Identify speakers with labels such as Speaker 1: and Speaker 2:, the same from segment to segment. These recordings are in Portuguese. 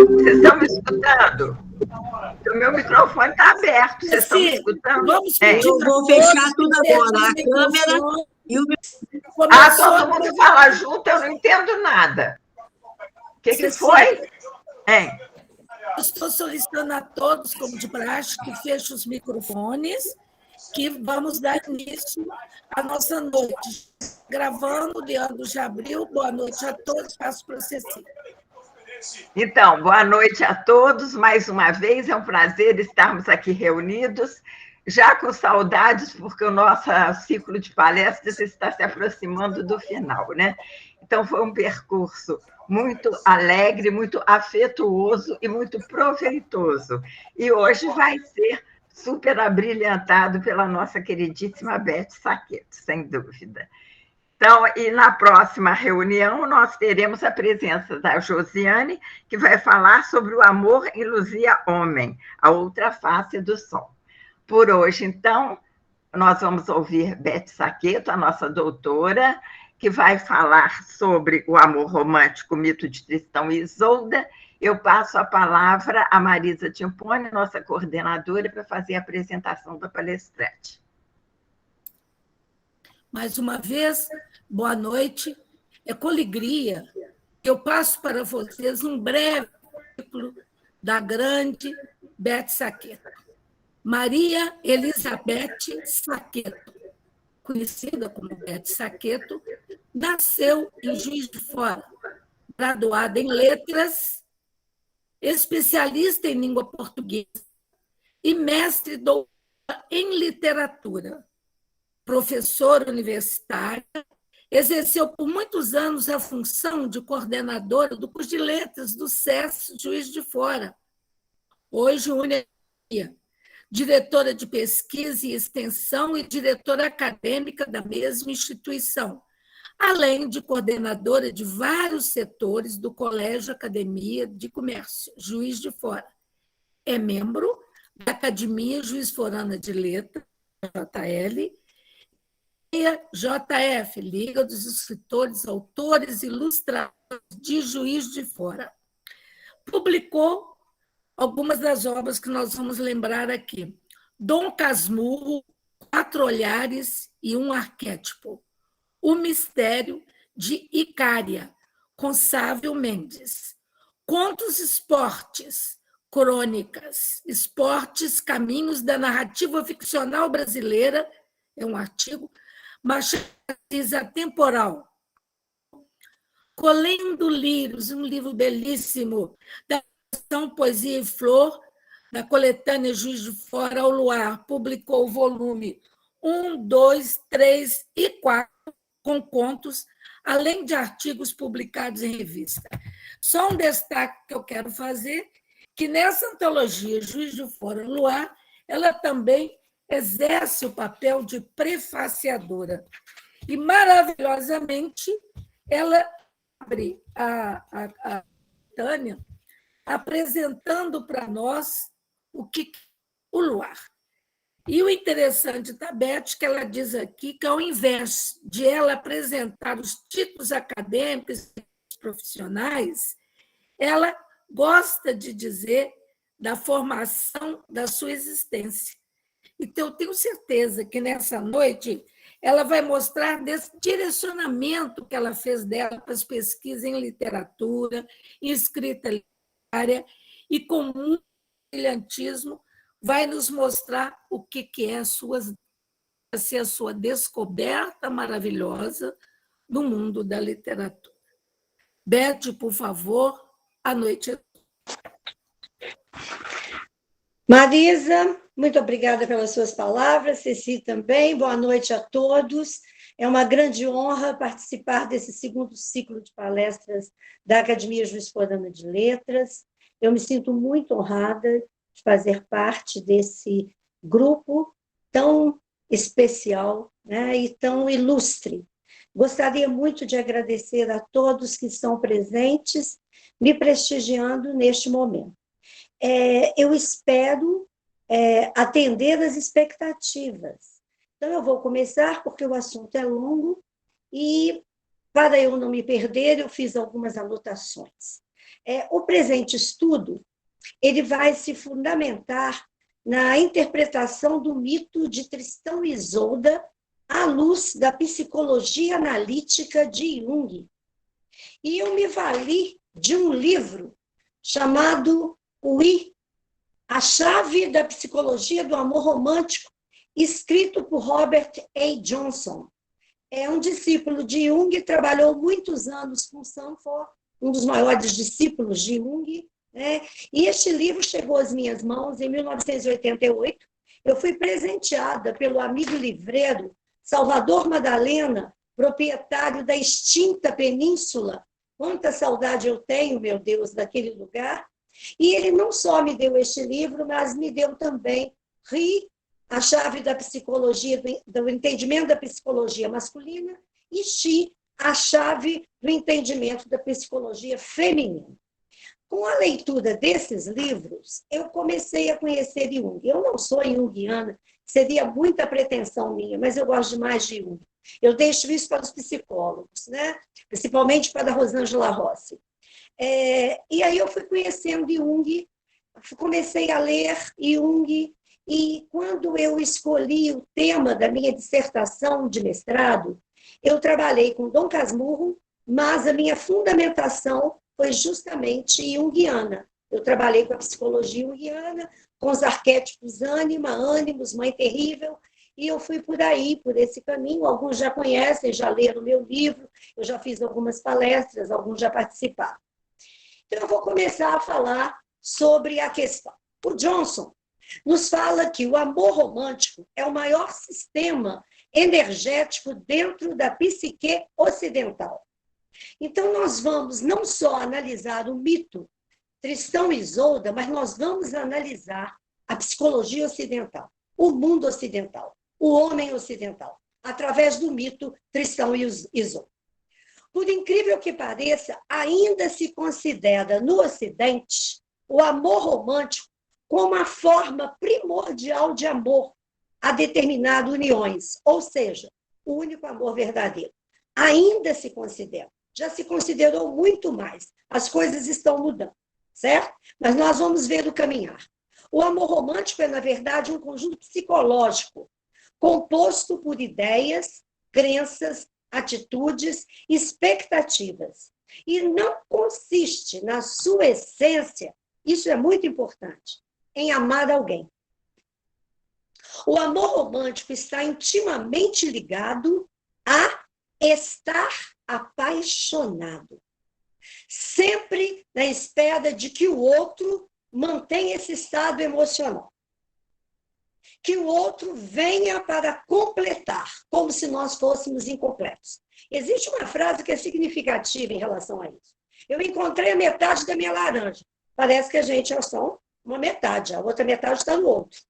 Speaker 1: Vocês estão me escutando? O meu microfone está aberto. Vocês estão me escutando?
Speaker 2: Vamos
Speaker 3: Eu vou fechar tudo agora, a câmera e o
Speaker 1: todo mundo fala junto, eu não entendo nada. O que foi?
Speaker 2: Estou solicitando a todos, como de praxe, que fechem os microfones, que vamos dar início à nossa noite. Gravando, Leandro já abriu. Boa noite a todos. Passo para você, Cecília.
Speaker 1: Então, boa noite a todos. Mais uma vez, é um prazer estarmos aqui reunidos, já com saudades, porque o nosso ciclo de palestras está se aproximando do final, né? Então, foi um percurso muito alegre, muito afetuoso e muito proveitoso. E hoje vai ser super abrilhantado pela nossa queridíssima Beth Saqueto, sem dúvida. Então, e na próxima reunião, nós teremos a presença da Josiane, que vai falar sobre o amor em Luzia Homem, a outra face do sol. Por hoje, então, nós vamos ouvir Beth Saqueto, a nossa doutora, que vai falar sobre o amor romântico, mito de Tristão e Isolda. Eu passo a palavra a Marisa Timpone, nossa coordenadora, para fazer a apresentação da palestrante.
Speaker 2: Mais uma vez, boa noite. É com alegria que eu passo para vocês um breve currículo da grande Beth Saqueto. Maria Elizabeth Saqueto, conhecida como Beth Saqueto, nasceu em Juiz de Fora, graduada em letras, especialista em língua portuguesa e mestre doutora em literatura. Professora universitária, exerceu por muitos anos a função de coordenadora do curso de letras do SESC Juiz de Fora, hoje UNE, diretora de pesquisa e extensão e diretora acadêmica da mesma instituição, além de coordenadora de vários setores do Colégio Academia de Comércio, Juiz de Fora. É membro da Academia Juiz Forana de Letras, JL, e a JF, Liga dos Escritores, Autores e Ilustradores de Juiz de Fora. Publicou algumas das obras que nós vamos lembrar aqui. Dom Casmurro, 4 Olhares e um Arquétipo. O Mistério de Icária, com Sávio Mendes. Contos Esportes, Crônicas, Esportes, Caminhos da Narrativa Ficcional Brasileira, é um artigo, Machado Atemporal. Colhendo Lírios, um livro belíssimo, da Poesia e Flor, da coletânea Juiz de Fora ao Luar, publicou o volume 1, 2, 3 e 4, com contos, além de artigos publicados em revista. Só um destaque que eu quero fazer, que nessa antologia Juiz de Fora ao Luar, ela também exerce o papel de prefaciadora. E, maravilhosamente, ela abre a Tânia apresentando para nós o luar. E o interessante da Beth, que ela diz aqui que, ao invés de ela apresentar os títulos acadêmicos e profissionais, ela gosta de dizer da formação da sua existência. Então, eu tenho certeza que, nessa noite, ela vai mostrar desse direcionamento que ela fez dela para as pesquisas em literatura, em escrita literária, e com muito brilhantismo vai nos mostrar o que é a sua descoberta maravilhosa no mundo da literatura. Beth, por favor, à noite.
Speaker 4: Marisa, muito obrigada pelas suas palavras. Ceci também, boa noite a todos. É uma grande honra participar desse segundo ciclo de palestras da Academia Juiz Forana de Letras. Eu me sinto muito honrada de fazer parte desse grupo tão especial, né, e tão ilustre. Gostaria muito de agradecer a todos que estão presentes, me prestigiando neste momento. Eu espero atender às expectativas. Então, eu vou começar, porque o assunto é longo, e, para eu não me perder, eu fiz algumas anotações. O presente estudo ele vai se fundamentar na interpretação do mito de Tristão e Isolda à luz da psicologia analítica de Jung. E eu me vali de um livro chamado A Chave da Psicologia do Amor Romântico, escrito por Robert A. Johnson. É um discípulo de Jung, trabalhou muitos anos com Sanford, um dos maiores discípulos de Jung, né? E este livro chegou às minhas mãos em 1988. Eu fui presenteada pelo amigo livreiro Salvador Madalena, proprietário da extinta Península. Quanta saudade eu tenho, meu Deus, daquele lugar. E ele não só me deu este livro, mas me deu também A Chave da Psicologia, do Entendimento da Psicologia Masculina, e A Chave do Entendimento da Psicologia Feminina. Com a leitura desses livros, eu comecei a conhecer Jung. Eu não sou junguiana, seria muita pretensão minha, mas eu gosto demais de Jung. Eu deixo isso para os psicólogos, né? Principalmente para a Rosângela Rossi. E aí eu fui conhecendo Jung, comecei a ler Jung, e quando eu escolhi o tema da minha dissertação de mestrado, eu trabalhei com Dom Casmurro, mas a minha fundamentação foi justamente junguiana. Eu trabalhei com a psicologia junguiana, com os arquétipos ânima, ânimos, mãe terrível, e eu fui por aí, por esse caminho. Alguns já conhecem, já leram o meu livro, eu já fiz algumas palestras, alguns já participaram. Então, eu vou começar a falar sobre a questão. O Johnson nos fala que o amor romântico é o maior sistema energético dentro da psique ocidental. Então, nós vamos não só analisar o mito Tristão e Isolda, mas nós vamos analisar a psicologia ocidental, o mundo ocidental, o homem ocidental, através do mito Tristão e Isolda. Por incrível que pareça, ainda se considera no Ocidente o amor romântico como a forma primordial de amor a determinadas uniões, ou seja, o único amor verdadeiro. Ainda se considera. Já se considerou muito mais. As coisas estão mudando, certo? Mas nós vamos ver o caminhar. O amor romântico é, na verdade, um conjunto psicológico composto por ideias, crenças, atitudes, expectativas. E não consiste, na sua essência, isso é muito importante, em amar alguém. O amor romântico está intimamente ligado a estar apaixonado, sempre na espera de que o outro mantenha esse estado emocional, que o outro venha para completar, como se nós fôssemos incompletos. Existe uma frase que é significativa em relação a isso. Eu encontrei a metade da minha laranja. Parece que a gente é só uma metade, a outra metade está no outro.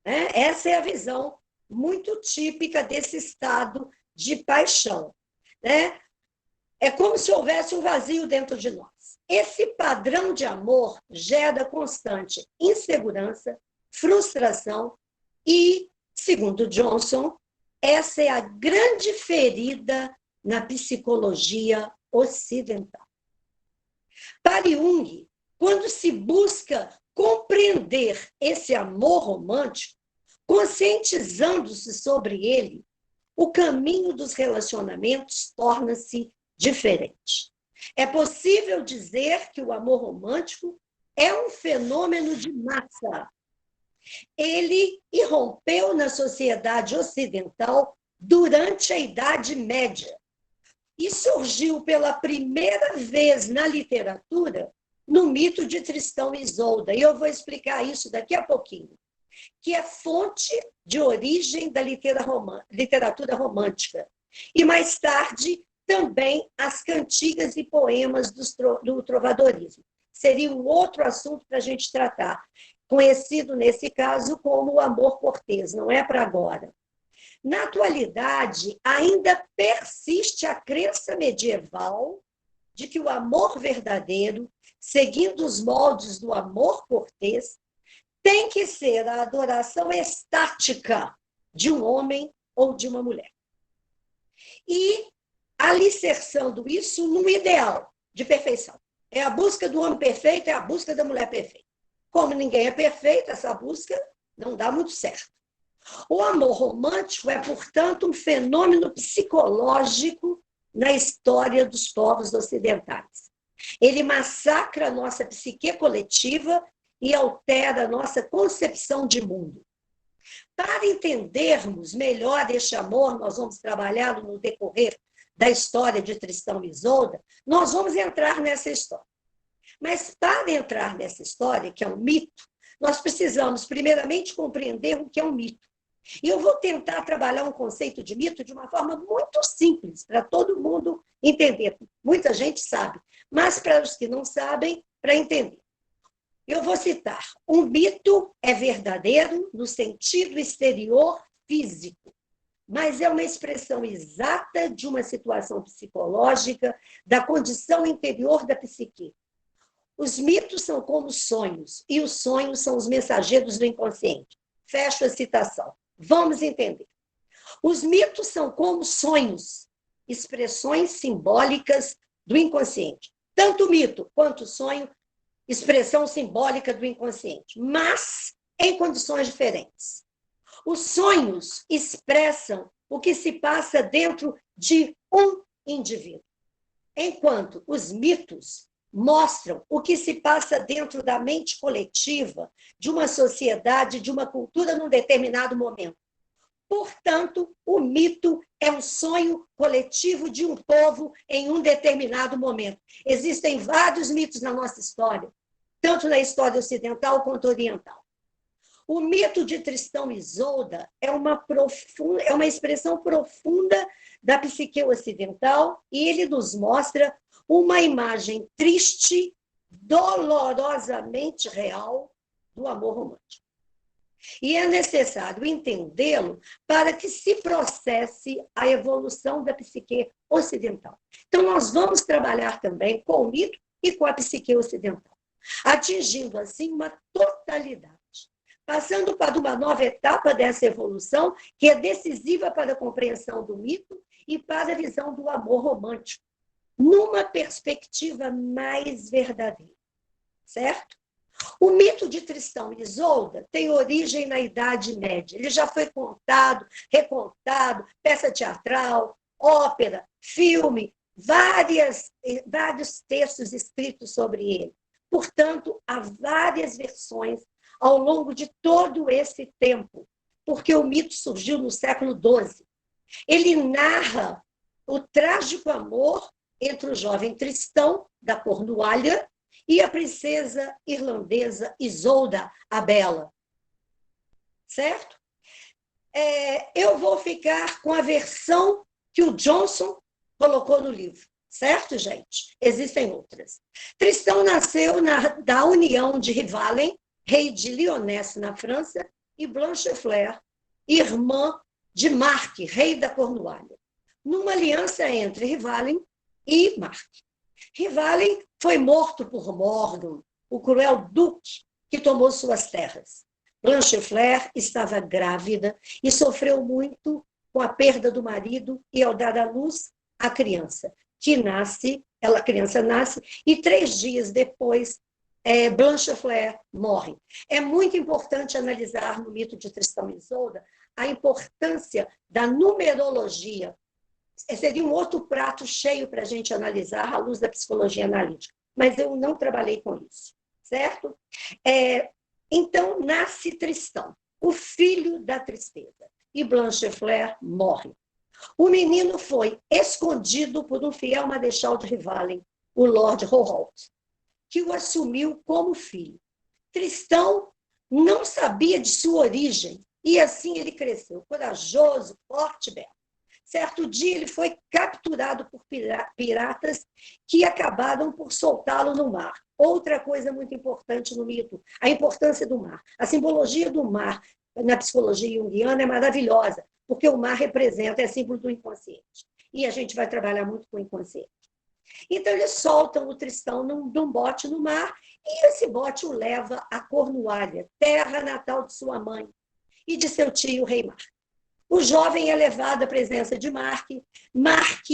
Speaker 4: Essa é a visão muito típica desse estado de paixão. É como se houvesse um vazio dentro de nós. Esse padrão de amor gera constante insegurança, frustração e, segundo Johnson, essa é a grande ferida na psicologia ocidental. Para Jung, quando se busca compreender esse amor romântico, conscientizando-se sobre ele, o caminho dos relacionamentos torna-se diferente. É possível dizer que o amor romântico é um fenômeno de massa. Ele irrompeu na sociedade ocidental durante a Idade Média e surgiu pela primeira vez na literatura no mito de Tristão e Isolda. E eu vou explicar isso daqui a pouquinho, que é fonte de origem da literatura romântica. E mais tarde, também as cantigas e poemas do trovadorismo. Seria um outro assunto para a gente tratar, conhecido nesse caso como o amor cortês, não é para agora. Na atualidade, ainda persiste a crença medieval de que o amor verdadeiro, seguindo os moldes do amor cortês, tem que ser a adoração estática de um homem ou de uma mulher. E alicerçando isso num ideal de perfeição. É a busca do homem perfeito, é a busca da mulher perfeita. Como ninguém é perfeito, essa busca não dá muito certo. O amor romântico é, portanto, um fenômeno psicológico na história dos povos ocidentais. Ele massacra a nossa psique coletiva e altera a nossa concepção de mundo. Para entendermos melhor este amor, nós vamos trabalhá-lo no decorrer da história de Tristão e Isolda, nós vamos entrar nessa história. Mas para entrar nessa história, que é um mito, nós precisamos, primeiramente, compreender o que é um mito. E eu vou tentar trabalhar um conceito de mito de uma forma muito simples, para todo mundo entender. Muita gente sabe, mas para os que não sabem, para entender. Eu vou citar: um mito é verdadeiro no sentido exterior físico, mas é uma expressão exata de uma situação psicológica, da condição interior da psique. Os mitos são como sonhos, e os sonhos são os mensageiros do inconsciente. Fecho a citação. Vamos entender. Os mitos são como sonhos, expressões simbólicas do inconsciente. Tanto o mito quanto o sonho, expressão simbólica do inconsciente, mas em condições diferentes. Os sonhos expressam o que se passa dentro de um indivíduo, enquanto os mitos mostram o que se passa dentro da mente coletiva de uma sociedade, de uma cultura num determinado momento. Portanto, o mito é um sonho coletivo de um povo em um determinado momento. Existem vários mitos na nossa história, tanto na história ocidental quanto oriental. O mito de Tristão e Isolda é uma expressão profunda da psique ocidental e ele nos mostra uma imagem triste, dolorosamente real do amor romântico. E é necessário entendê-lo para que se processe a evolução da psique ocidental. Então, nós vamos trabalhar também com o mito e com a psique ocidental, atingindo, assim, uma totalidade, passando para uma nova etapa dessa evolução, que é decisiva para a compreensão do mito e para a visão do amor romântico, numa perspectiva mais verdadeira, certo? O mito de Tristão e Isolda tem origem na Idade Média. Ele já foi contado, recontado, peça teatral, ópera, filme, vários textos escritos sobre ele. Portanto, há várias versões ao longo de todo esse tempo, porque o mito surgiu no século XII. Ele narra o trágico amor entre o jovem Tristão, da Cornualha, e a princesa irlandesa Isolda a Bela. Certo? Eu vou ficar com a versão que o Johnson colocou no livro. Certo, gente? Existem outras. Tristão nasceu da união de Rivalen, rei de Lyonesse, na França, e Blanchefleur, irmã de Marc, rei da Cornualha, numa aliança entre Rivalen e Marc. Rivalen foi morto por Morgan, o cruel duque que tomou suas terras. Blanchefleur estava grávida e sofreu muito com a perda do marido e ao dar à luz a criança, a criança nasce e 3 dias depois Blanchefleur morre. É muito importante analisar no mito de Tristão e Isolda a importância da numerologia. Seria um outro prato cheio para a gente analisar à luz da psicologia analítica, mas eu não trabalhei com isso, certo? Então, nasce Tristão, o filho da tristeza, e Blanchefleur morre. O menino foi escondido por um fiel marechal de Rivalen, o Lord Roholt, que o assumiu como filho. Tristão não sabia de sua origem, e assim ele cresceu, corajoso, forte e belo. Certo dia, ele foi capturado por piratas que acabaram por soltá-lo no mar. Outra coisa muito importante no mito, a importância do mar. A simbologia do mar na psicologia junguiana é maravilhosa, porque o mar é símbolo do inconsciente. E a gente vai trabalhar muito com o inconsciente. Então, eles soltam o Tristão num bote no mar, e esse bote o leva a Cornualha, terra natal de sua mãe e de seu tio, o rei Marc. O jovem é levado à presença de Marc. Marc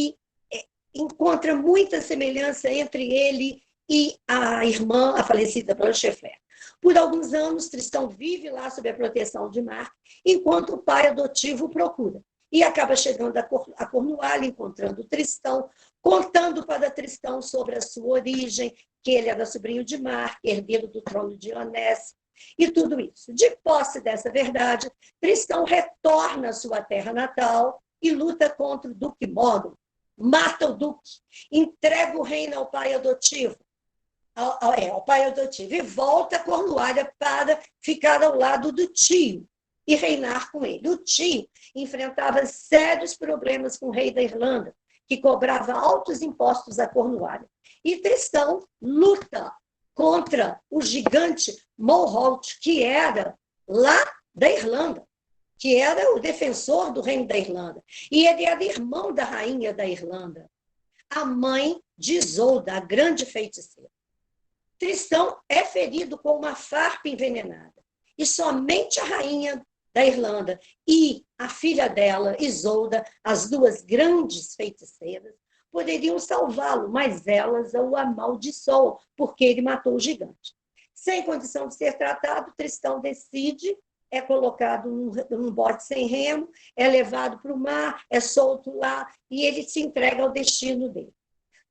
Speaker 4: encontra muita semelhança entre ele e a irmã, a falecida Blanchefleur. Por alguns anos, Tristão vive lá sob a proteção de Marc, enquanto o pai adotivo o procura. E acaba chegando a Cornualles, encontrando Tristão, contando para Tristão sobre a sua origem, que ele era sobrinho de Marc, herdeiro do trono de Onésimo, e tudo isso. De posse dessa verdade, Tristão retorna à sua terra natal e luta contra o Duque Morgan, mata o Duque, entrega o reino ao pai adotivo, ao pai adotivo, e volta a Cornualles para ficar ao lado do tio e reinar com ele. O tio enfrentava sérios problemas com o rei da Irlanda, que cobrava altos impostos a Cornualles. E Tristão luta contra o gigante Mohholt, que era lá da Irlanda, que era o defensor do reino da Irlanda. E ele era irmão da rainha da Irlanda, a mãe de Isolda, a grande feiticeira. Tristão é ferido com uma farpa envenenada. E somente a rainha da Irlanda e a filha dela, Isolda, as duas grandes feiticeiras, poderiam salvá-lo, mas elas o amaldiçoam, porque ele matou o gigante. Sem condição de ser tratado, Tristão decide, é colocado num bote sem remo, é levado para o mar, é solto lá, e ele se entrega ao destino dele.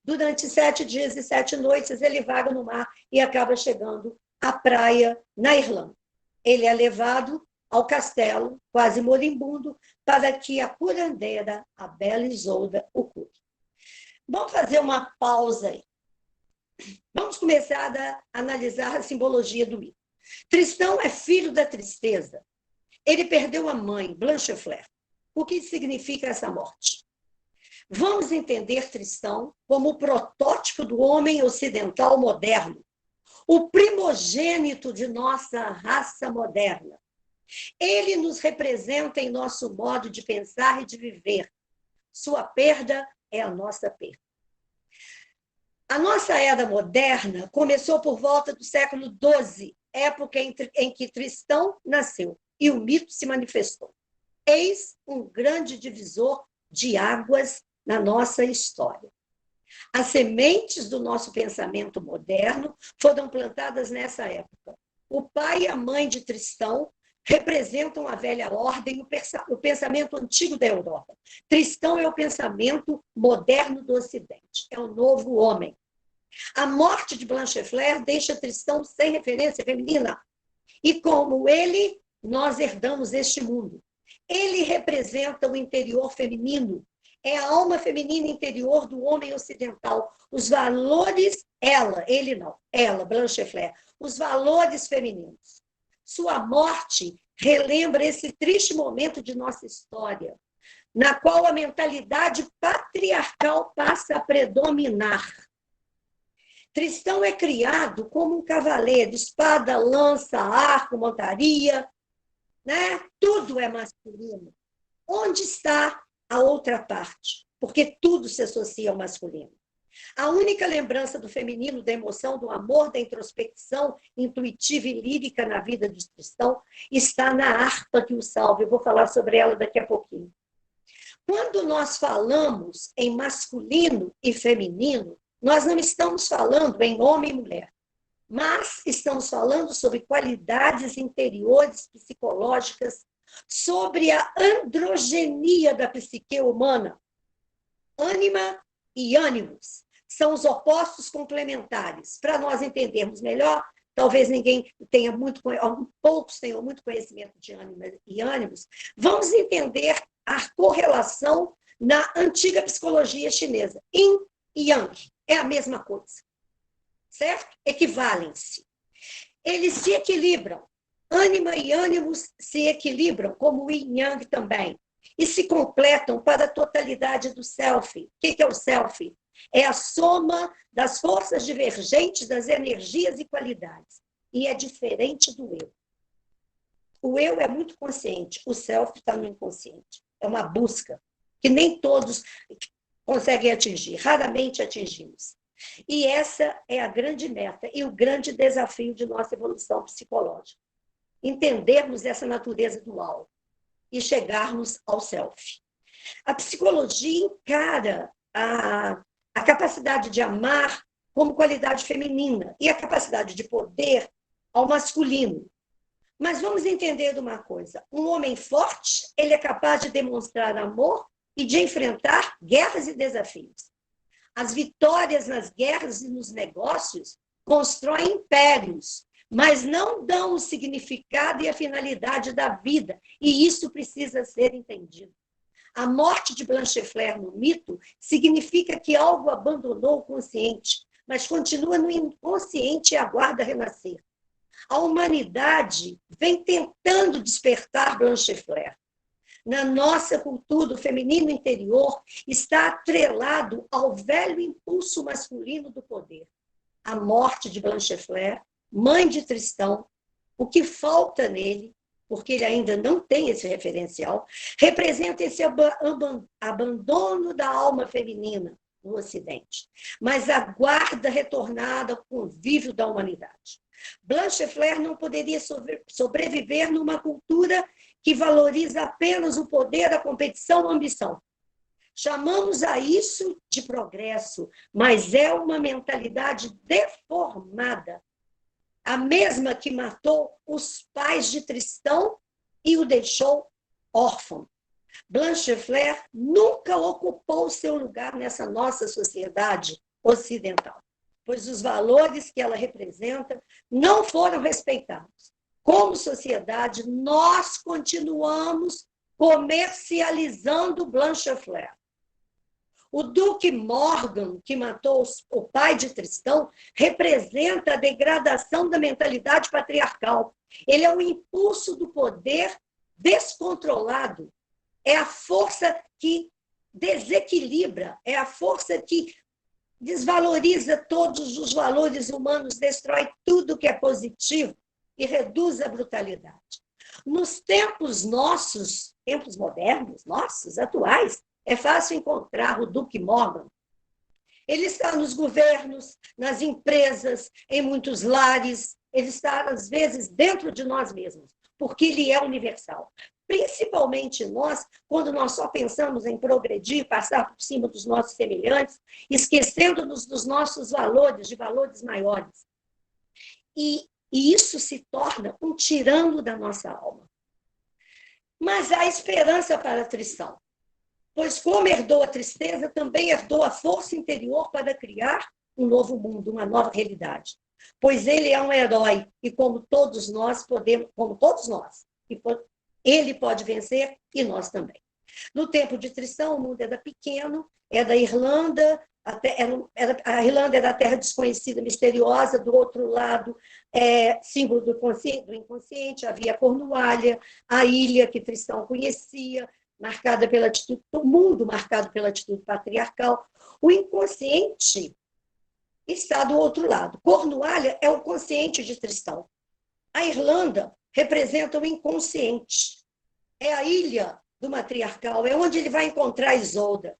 Speaker 4: Durante 7 dias e 7 noites, ele vaga no mar e acaba chegando à praia na Irlanda. Ele é levado ao castelo, quase moribundo, para que a curandeira, a bela Isolda, o cure. Vamos fazer uma pausa aí. Vamos começar a analisar a simbologia do mito. Tristão é filho da tristeza. Ele perdeu a mãe, Blanchefleur. O que significa essa morte? Vamos entender Tristão como o protótipo do homem ocidental moderno, o primogênito de nossa raça moderna. Ele nos representa em nosso modo de pensar e de viver. Sua perda é a nossa perda. A nossa era moderna começou por volta do século XII, época em que Tristão nasceu e o mito se manifestou. Eis um grande divisor de águas na nossa história. As sementes do nosso pensamento moderno foram plantadas nessa época. O pai e a mãe de Tristão representam a velha ordem, o pensamento antigo da Europa. Tristão é o pensamento moderno do Ocidente, é o novo homem. A morte de Blanchefleur deixa Tristão sem referência feminina. E como ele, nós herdamos este mundo. Ele representa o interior feminino, é a alma feminina interior do homem ocidental. Os valores, ele não, ela, Blanchefleur, os valores femininos. Sua morte relembra esse triste momento de nossa história, na qual a mentalidade patriarcal passa a predominar. Tristão é criado como um cavaleiro, espada, lança, arco, montaria, né? Tudo é masculino. Onde está a outra parte? Porque tudo se associa ao masculino. A única lembrança do feminino, da emoção, do amor, da introspecção intuitiva e lírica na vida de Tristão está na harpa que o salva. Eu vou falar sobre ela daqui a pouquinho. Quando nós falamos em masculino e feminino, nós não estamos falando em homem e mulher, mas estamos falando sobre qualidades interiores psicológicas, sobre a androgenia da psique humana. Ânima e ânimos são os opostos complementares. Para nós entendermos melhor, talvez poucos tenham muito conhecimento de ânima e ânimos, vamos entender a correlação na antiga psicologia chinesa. Yin e Yang é a mesma coisa, certo? Equivalem-se. Eles se equilibram. Ânima e ânimos se equilibram, como o yin e yang também, e se completam para a totalidade do self. O que é o self? É a soma das forças divergentes das energias e qualidades. E é diferente do eu. O eu é muito consciente, o self está no inconsciente. É uma busca que nem todos conseguem atingir, raramente atingimos. E essa é a grande meta e o grande desafio de nossa evolução psicológica. Entendermos essa natureza dual e chegarmos ao self. A psicologia encara a capacidade de amar como qualidade feminina e a capacidade de poder ao masculino. Mas vamos entender de uma coisa: um homem forte, ele é capaz de demonstrar amor e de enfrentar guerras e desafios. As vitórias nas guerras e nos negócios constroem impérios, mas não dão o significado e a finalidade da vida, e isso precisa ser entendido. A morte de Blanchefleur no mito significa que algo abandonou o consciente, mas continua no inconsciente e aguarda renascer. A humanidade vem tentando despertar Blanchefleur. Na nossa cultura, o feminino interior está atrelado ao velho impulso masculino do poder. A morte de Blanchefleur, mãe de Tristão, o que falta nele, porque ele ainda não tem esse referencial, representa esse abandono da alma feminina no Ocidente, mas aguarda retornada ao convívio da humanidade. Blanchefleur não poderia sobreviver numa cultura que valoriza apenas o poder, a competição, a ambição. Chamamos a isso de progresso, mas é uma mentalidade deformada, a mesma que matou os pais de Tristão e o deixou órfão. Blanchefleur nunca ocupou seu lugar nessa nossa sociedade ocidental, pois os valores que ela representa não foram respeitados. Como sociedade, nós continuamos comercializando Blanchefleur. O Duque Morgan, que matou o pai de Tristão, representa a degradação da mentalidade patriarcal. Ele é o impulso do poder descontrolado. É a força que desequilibra, é a força que desvaloriza todos os valores humanos, destrói tudo que é positivo e reduz a brutalidade. Nos tempos nossos, tempos modernos, nossos, atuais, é fácil encontrar o Duque Morgan. Ele está nos governos, nas empresas, em muitos lares, ele está, às vezes, dentro de nós mesmos, porque ele é universal. Principalmente nós, quando nós só pensamos em progredir, passar por cima dos nossos semelhantes, esquecendo-nos dos nossos valores, de valores maiores. E isso se torna um tirano da nossa alma. Mas há esperança para Tristão, pois como herdou a tristeza, também herdou a força interior para criar um novo mundo, uma nova realidade. Pois ele é um herói, e como todos nós, ele pode vencer, e nós também. No tempo de Tristão, o mundo era pequeno, é da Irlanda, a Irlanda era a terra desconhecida, misteriosa, do outro lado, símbolo do inconsciente, havia Cornualha, a ilha que Tristão conhecia, marcada pela atitude, o mundo marcado pela atitude patriarcal. O inconsciente está do outro lado. Cornualha é o consciente de Tristão. A Irlanda representa o inconsciente. É a ilha do matriarcal, é onde ele vai encontrar Isolda.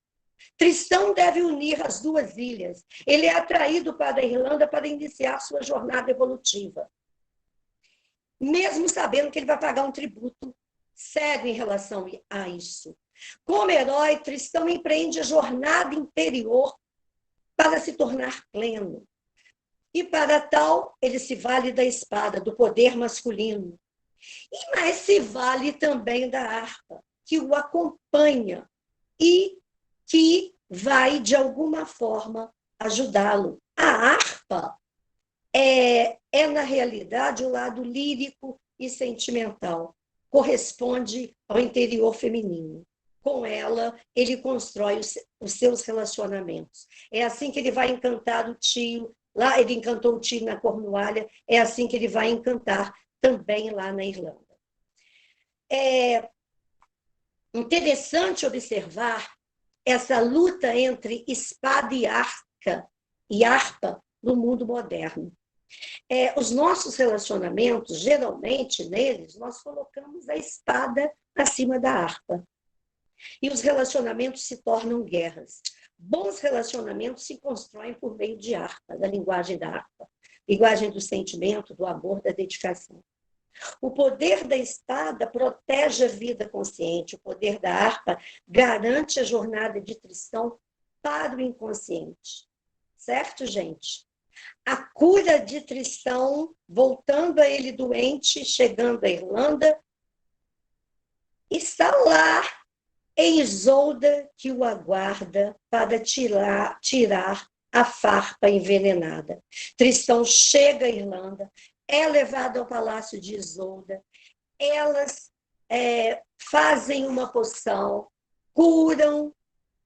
Speaker 4: Tristão deve unir as duas ilhas. Ele é atraído para a Irlanda para iniciar sua jornada evolutiva, mesmo sabendo que ele vai pagar um tributo sério em relação a isso. Como herói, Tristão empreende a jornada interior para se tornar pleno. E para tal, ele se vale da espada, do poder masculino. Mas se vale também da harpa, que o acompanha e que vai, de alguma forma, ajudá-lo. A harpa é, na realidade, o lado lírico e sentimental. Corresponde ao interior feminino. Com ela, ele constrói os seus relacionamentos. É assim que ele vai encantar o tio. Lá ele encantou o tio na Cornualha, é assim que ele vai encantar também lá na Irlanda. É interessante observar essa luta entre espada e harpa no mundo moderno. Os nossos relacionamentos, geralmente, neles, nós colocamos a espada acima da harpa. E os relacionamentos se tornam guerras. Bons relacionamentos se constroem por meio de harpa, da linguagem da harpa. Linguagem do sentimento, do amor, da dedicação. O poder da espada protege a vida consciente. O poder da harpa garante a jornada de Tristão para o inconsciente. Certo, gente? a cura de Tristão, voltando a ele doente, chegando à Irlanda, está lá em Isolda, que o aguarda para tirar a farpa envenenada. Tristão chega à Irlanda, é levado ao palácio de Isolda, elas fazem uma poção, curam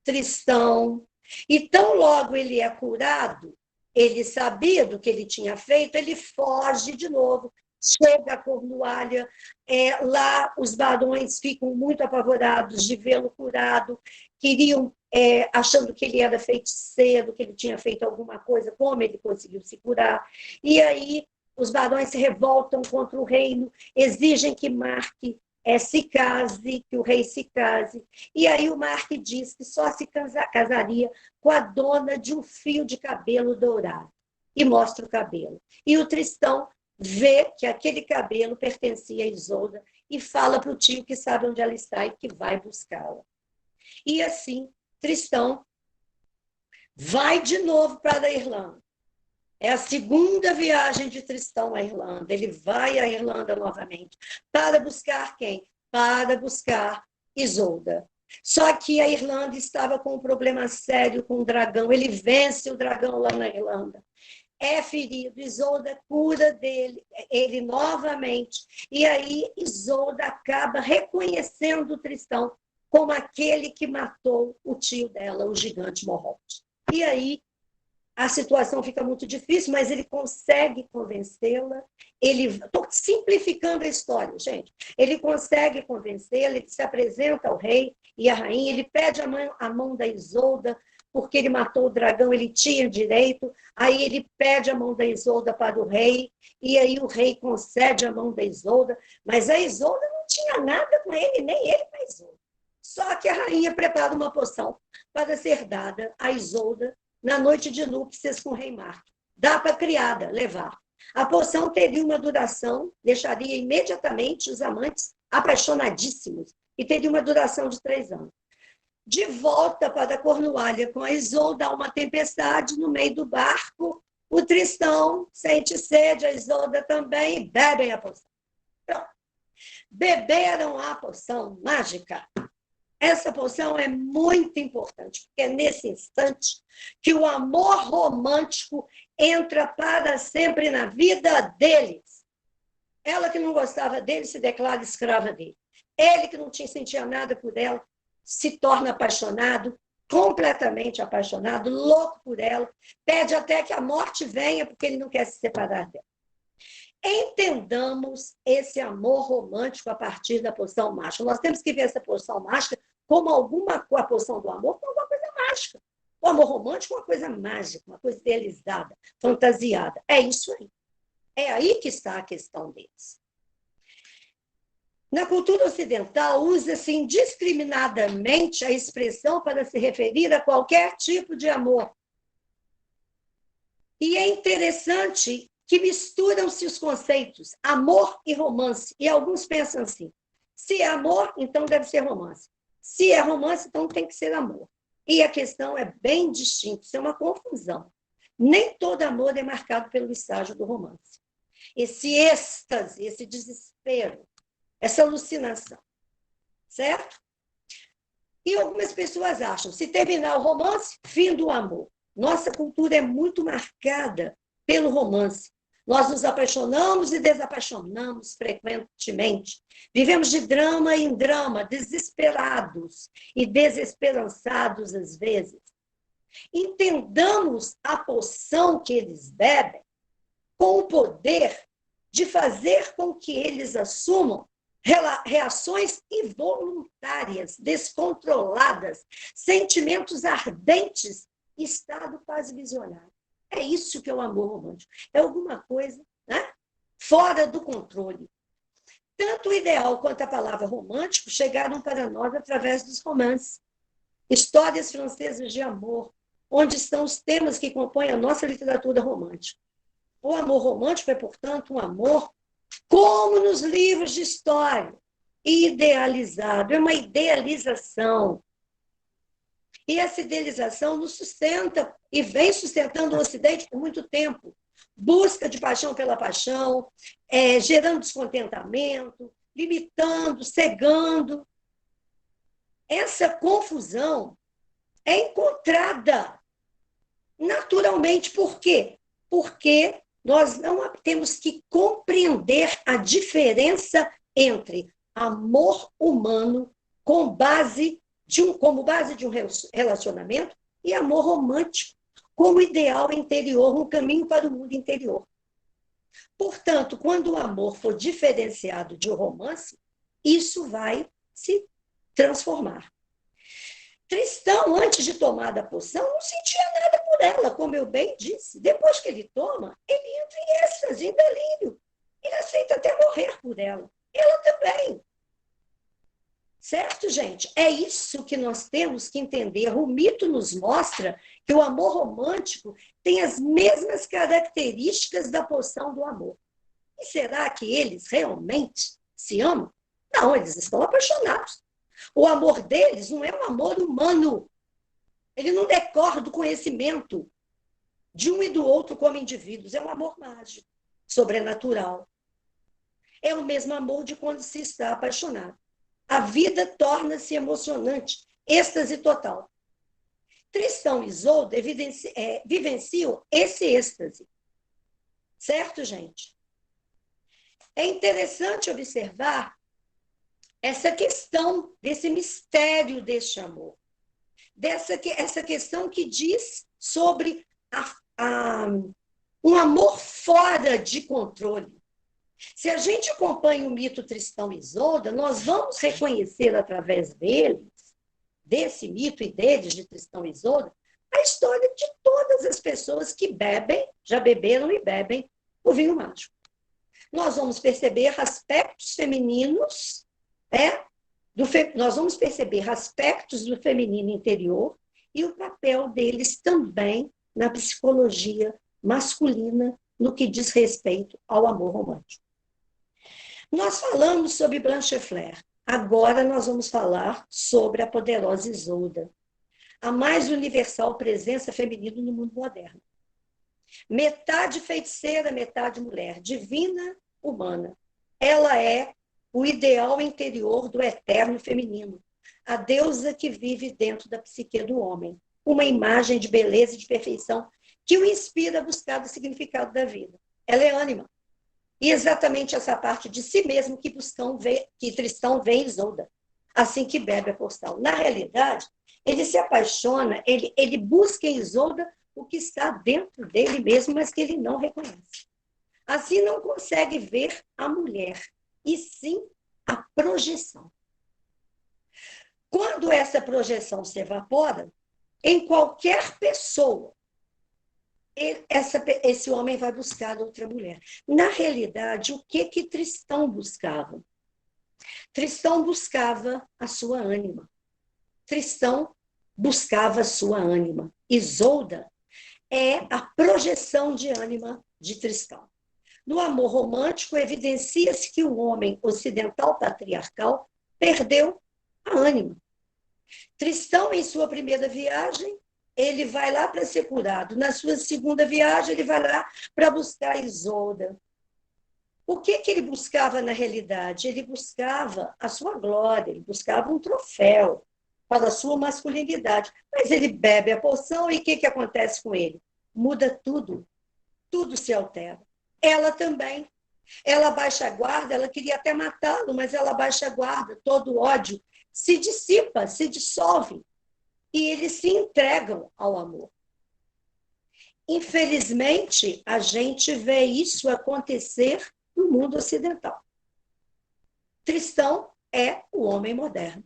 Speaker 4: Tristão, e tão logo ele é curado, ele sabia do que ele tinha feito, ele foge de novo, chega a Cornualha, lá os barões ficam muito apavorados de vê-lo curado, queriam, achando que ele era feiticeiro, que ele tinha feito alguma coisa, como ele conseguiu se curar, e aí os barões se revoltam contra o reino, exigem que Mark se case, que o rei se case, e aí o Mark diz que só se casaria com a dona de um fio de cabelo dourado, e mostra o cabelo. E o Tristão vê que aquele cabelo pertencia a Isolda e fala para o tio que sabe onde ela está e que vai buscá-la. E assim, Tristão vai de novo para a Irlanda. É a segunda viagem de Tristão à Irlanda. Ele vai à Irlanda novamente. Para buscar quem? Para buscar Isolda. Só que a Irlanda estava com um problema sério com o dragão. Ele vence o dragão lá na Irlanda. É ferido. Isolda cura ele novamente. E aí Isolda acaba reconhecendo Tristão como aquele que matou o tio dela, o gigante Morholt. E aí a situação fica muito difícil, mas ele consegue convencê-la. Estou simplificando a história, gente. Ele consegue convencê-la, ele se apresenta ao rei e à rainha, ele pede a mão da Isolda, porque ele matou o dragão, ele tinha direito. Aí ele pede a mão da Isolda para o rei, e aí o rei concede a mão da Isolda, mas a Isolda não tinha nada com ele, nem ele com a Isolda. Só que a rainha prepara uma poção para ser dada a Isolda na noite de núpcias com o rei Mark. Dá para a criada levar. A poção teria uma duração, deixaria imediatamente os amantes apaixonadíssimos, e teria uma duração de 3 anos. De volta para a Cornualha com a Isolda, há uma tempestade no meio do barco, o Tristão sente sede, a Isolda também, e bebem a poção. Pronto. Beberam a poção mágica. Essa poção é muito importante, porque é nesse instante que o amor romântico entra para sempre na vida deles. Ela que não gostava dele se declara escrava dele. Ele que não sentia nada por ela se torna apaixonado, completamente apaixonado, louco por ela, pede até que a morte venha, porque ele não quer se separar dela. Entendamos esse amor romântico a partir da poção mágica. Nós temos que ver essa poção mágica como a poção do amor, como uma coisa mágica. O amor romântico é uma coisa mágica, uma coisa idealizada, fantasiada. É isso aí. É aí que está a questão deles. Na cultura ocidental, usa-se indiscriminadamente a expressão para se referir a qualquer tipo de amor. E é interessante que misturam-se os conceitos amor e romance. E alguns pensam assim, se é amor, então deve ser romance. Se é romance, então tem que ser amor. E a questão é bem distinta, isso é uma confusão. Nem todo amor é marcado pelo estágio do romance. Esse êxtase, esse desespero, essa alucinação, certo? E algumas pessoas acham, se terminar o romance, fim do amor. Nossa cultura é muito marcada pelo romance. Nós nos apaixonamos e desapaixonamos frequentemente. Vivemos de drama em drama, desesperados e desesperançados às vezes. Entendamos a poção que eles bebem com o poder de fazer com que eles assumam reações involuntárias, descontroladas, sentimentos ardentes, estado quase visionário. É isso que é o amor romântico. É alguma coisa, né, fora do controle. Tanto o ideal quanto a palavra romântico chegaram para nós através dos romances. Histórias francesas de amor, onde estão os temas que compõem a nossa literatura romântica. O amor romântico é, portanto, um amor como nos livros de história, idealizado, é uma idealização. E essa idealização nos sustenta e vem sustentando o Ocidente por muito tempo. Busca de paixão pela paixão, gerando descontentamento, limitando, cegando. Essa confusão é encontrada naturalmente. Por quê? Porque nós não temos que compreender a diferença entre amor humano como base de um relacionamento e amor romântico como ideal interior, um caminho para o mundo interior. Portanto, quando o amor for diferenciado de um romance, isso vai se transformar. Tristão, antes de tomar da poção, não sentia nada por ela, como eu bem disse. Depois que ele toma, ele entra em êxtase, em delírio. Ele aceita até morrer por ela. Ela também. Certo, gente? É isso que nós temos que entender. O mito nos mostra que o amor romântico tem as mesmas características da poção do amor. E será que eles realmente se amam? Não, eles estão apaixonados. O amor deles não é um amor humano. Ele não decorre do conhecimento de um e do outro como indivíduos. É um amor mágico, sobrenatural. É o mesmo amor de quando se está apaixonado. A vida torna-se emocionante, êxtase total. Tristão e Isolda vivenciam esse êxtase. Certo, gente? É interessante observar essa questão desse mistério deste amor. Essa questão que diz sobre um amor fora de controle. Se a gente acompanha o mito Tristão e Isolda, nós vamos reconhecer através deles, desse mito e deles de Tristão e Isolda, a história de todas as pessoas que bebem, já beberam e bebem o vinho mágico. Nós vamos perceber aspectos femininos, nós vamos perceber aspectos do feminino interior e o papel deles também na psicologia masculina no que diz respeito ao amor romântico. Nós falamos sobre Blanchefleur. Agora nós vamos falar sobre a poderosa Isolda, a mais universal presença feminina no mundo moderno. Metade feiticeira, metade mulher, divina, humana. Ela é o ideal interior do eterno feminino, a deusa que vive dentro da psique do homem, uma imagem de beleza e de perfeição que o inspira a buscar o significado da vida. Ela é ânima. E exatamente essa parte de si mesmo que Tristão vê em Isolda, assim que bebe a poção. Na realidade, ele se apaixona, ele busca em Isolda o que está dentro dele mesmo, mas que ele não reconhece. Assim não consegue ver a mulher, e sim a projeção. Quando essa projeção se evapora, em qualquer pessoa, esse homem vai buscar outra mulher. Na realidade, o que Tristão buscava? Tristão buscava a sua ânima. Tristão buscava a sua ânima. Isolda é a projeção de ânima de Tristão. No amor romântico, evidencia-se que o homem ocidental patriarcal perdeu a ânima. Tristão, em sua primeira viagem, ele vai lá para ser curado. Na sua segunda viagem, ele vai lá para buscar a Isolda. O que ele buscava na realidade? Ele buscava a sua glória, ele buscava um troféu para a sua masculinidade. Mas ele bebe a poção e o que acontece com ele? Muda tudo. Tudo se altera. Ela também. Ela baixa a guarda, ela queria até matá-lo, mas ela baixa a guarda, todo o ódio se dissipa, se dissolve. E eles se entregam ao amor. Infelizmente, a gente vê isso acontecer no mundo ocidental. Tristão é o homem moderno.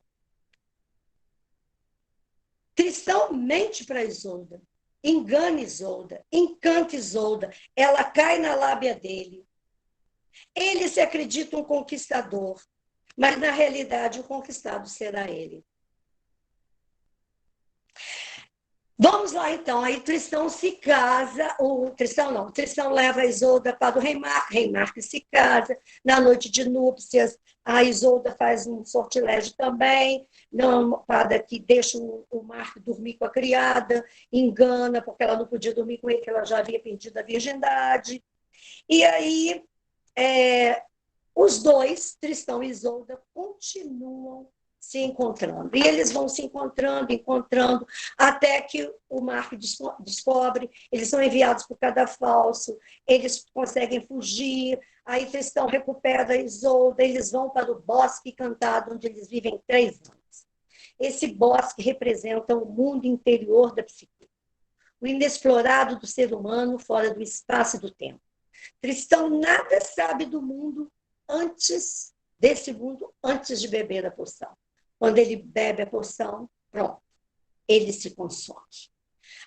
Speaker 4: Tristão mente para Isolda, engana Isolda, encanta Isolda, ela cai na lábia dele. Ele se acredita um conquistador, mas na realidade o conquistado será ele. Vamos lá, então. Aí Tristão se casa, Tristão leva a Isolda para o rei Marco se casa, na noite de núpcias, A Isolda faz um sortilégio também, não, para que deixa o Marco dormir com a criada, engana, porque ela não podia dormir com ele, que ela já havia perdido a virgindade. E aí, os dois, Tristão e Isolda, continuam se encontrando. E eles vão se encontrando, até que o Marco descobre, eles são enviados por cadafalso, eles conseguem fugir, aí Tristão recupera a Isolda, eles vão para o Bosque Encantado, onde eles vivem 3 anos. Esse bosque representa o mundo interior da psique, o inexplorado do ser humano fora do espaço e do tempo. Tristão nada sabe do mundo antes desse mundo, antes de beber a poção. Quando ele bebe a poção, pronto, ele se consome.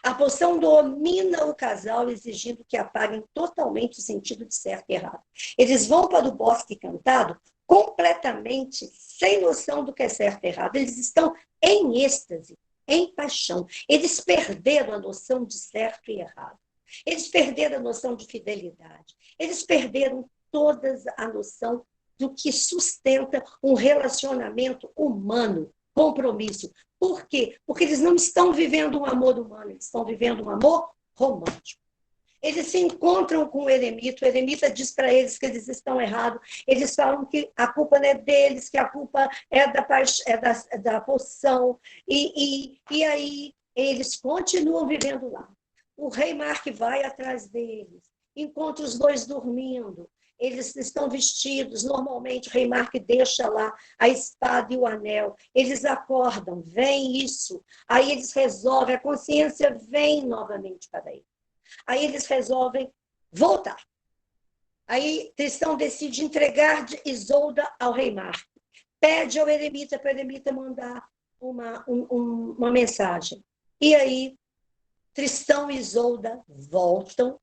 Speaker 4: A poção domina o casal, exigindo que apaguem totalmente o sentido de certo e errado. Eles vão para o Bosque Encantado completamente sem noção do que é certo e errado. Eles estão em êxtase, em paixão. Eles perderam a noção de certo e errado. Eles perderam a noção de fidelidade. Eles perderam toda a noção do que sustenta um relacionamento humano, compromisso. Por quê? Porque eles não estão vivendo um amor humano, eles estão vivendo um amor romântico. Eles se encontram com o eremita diz para eles que eles estão errados, eles falam que a culpa não é deles, que a culpa é da poção, e aí eles continuam vivendo lá. O rei Mark vai atrás deles, encontra os dois dormindo, eles estão vestidos, normalmente o rei Mark deixa lá a espada e o anel, eles acordam, vem isso, aí eles resolvem, a consciência vem novamente para eles. Aí eles resolvem voltar. Aí Tristão decide entregar Isolda ao rei Mark, pede ao eremita para o eremita mandar uma mensagem. E aí Tristão e Isolda voltam,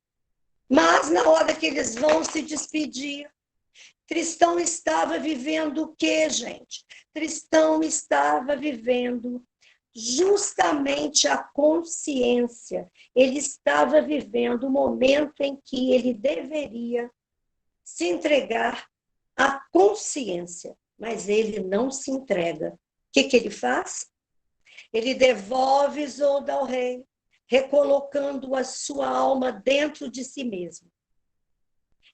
Speaker 4: mas na hora que eles vão se despedir, Tristão estava vivendo o quê, gente? Tristão estava vivendo justamente a consciência. Ele estava vivendo o momento em que ele deveria se entregar à consciência, mas ele não se entrega. O que ele faz? Ele devolve Isolda ao rei, recolocando a sua alma dentro de si mesmo.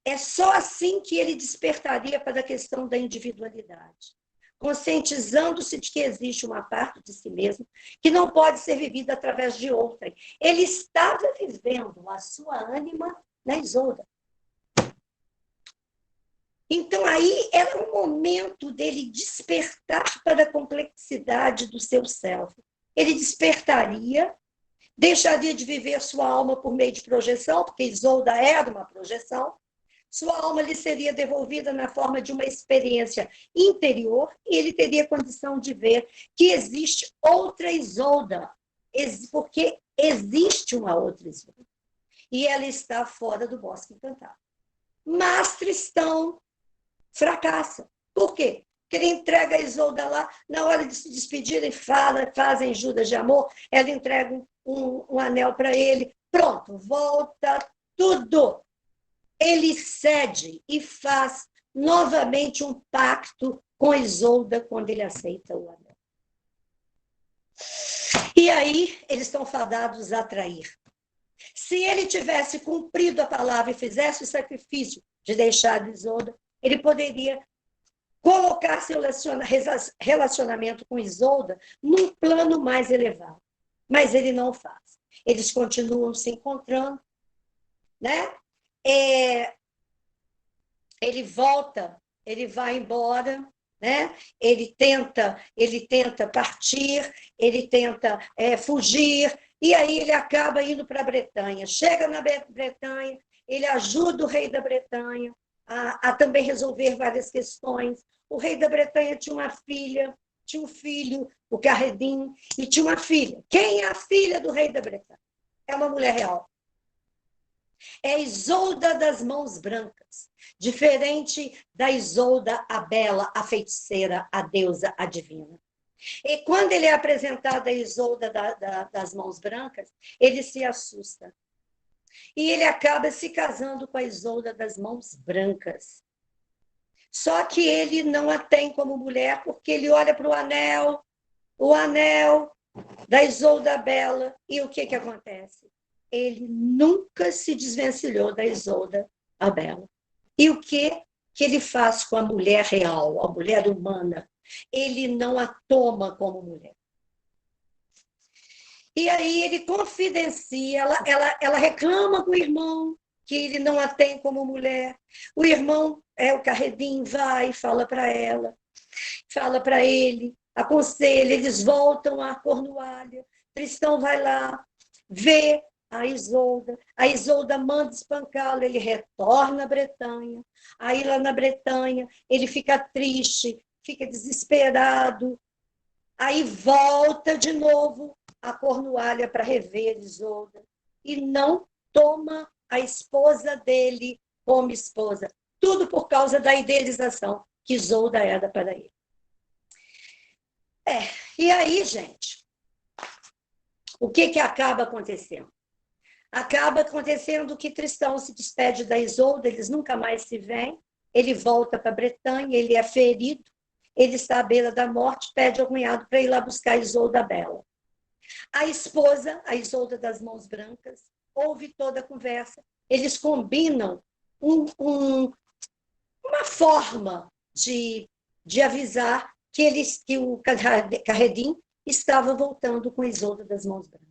Speaker 4: É só assim que ele despertaria para a questão da individualidade, conscientizando-se de que existe uma parte de si mesmo que não pode ser vivida através de outra. Ele estava vivendo a sua ânima na Isolda. Então, aí era um momento dele despertar para a complexidade do seu self. Ele despertaria, deixaria de viver sua alma por meio de projeção, porque Isolda era uma projeção, sua alma lhe seria devolvida na forma de uma experiência interior e ele teria condição de ver que existe outra Isolda, porque existe uma outra Isolda. E ela está fora do Bosque Encantado. Mas Tristão fracassa. Por quê? Porque ele entrega a Isolda lá, na hora de se despedirem, fazem juras de amor, ela entrega um anel para ele, pronto, volta tudo. Ele cede e faz novamente um pacto com Isolda quando ele aceita o anel. E aí eles estão fadados a trair. Se ele tivesse cumprido a palavra e fizesse o sacrifício de deixar Isolda, ele poderia colocar seu relacionamento com Isolda num plano mais elevado. Mas ele não faz. Eles continuam se encontrando, né? Ele volta, ele vai embora, né? Ele tenta partir, ele tenta fugir, e aí ele acaba indo para a Bretanha. Chega na Bretanha, ele ajuda o rei da Bretanha a também resolver várias questões. O rei da Bretanha tinha uma filha, tinha um filho, o Carredin, e tinha uma filha. Quem é a filha do rei da Bretanha? É uma mulher real. É Isolda das Mãos Brancas, diferente da Isolda a bela, a feiticeira, a deusa, a divina. E quando ele é apresentado a Isolda das Mãos Brancas, ele se assusta. E ele acaba se casando com a Isolda das Mãos Brancas. Só que ele não a tem como mulher, porque ele olha para o anel da Isolda Bela, e o que acontece? Ele nunca se desvencilhou da Isolda a Bela. E o que ele faz com a mulher real, a mulher humana? Ele não a toma como mulher. E aí ele confidencia, ela reclama com o irmão que ele não a tem como mulher. O irmão, o Carredim, vai e fala para ela, fala para ele, aconselha, eles voltam à Cornualha. Tristão vai lá, vê a Isolda manda espancá-lo, ele retorna à Bretanha. Aí lá na Bretanha, ele fica triste, fica desesperado, aí volta de novo a Cornualha para rever Isolda e não toma a esposa dele como esposa. Tudo por causa da idealização que Isolda era para ele. E aí, gente, o que acaba acontecendo? Acaba acontecendo que Tristão se despede da Isolda, eles nunca mais se veem, ele volta para a Bretanha, ele é ferido, ele está à beira da morte, pede ao cunhado para ir lá buscar a Isolda Bela. A esposa, a Isolda das Mãos Brancas, ouve toda a conversa, eles combinam uma forma de avisar que o Carredim estava voltando com a Isolda das Mãos Brancas.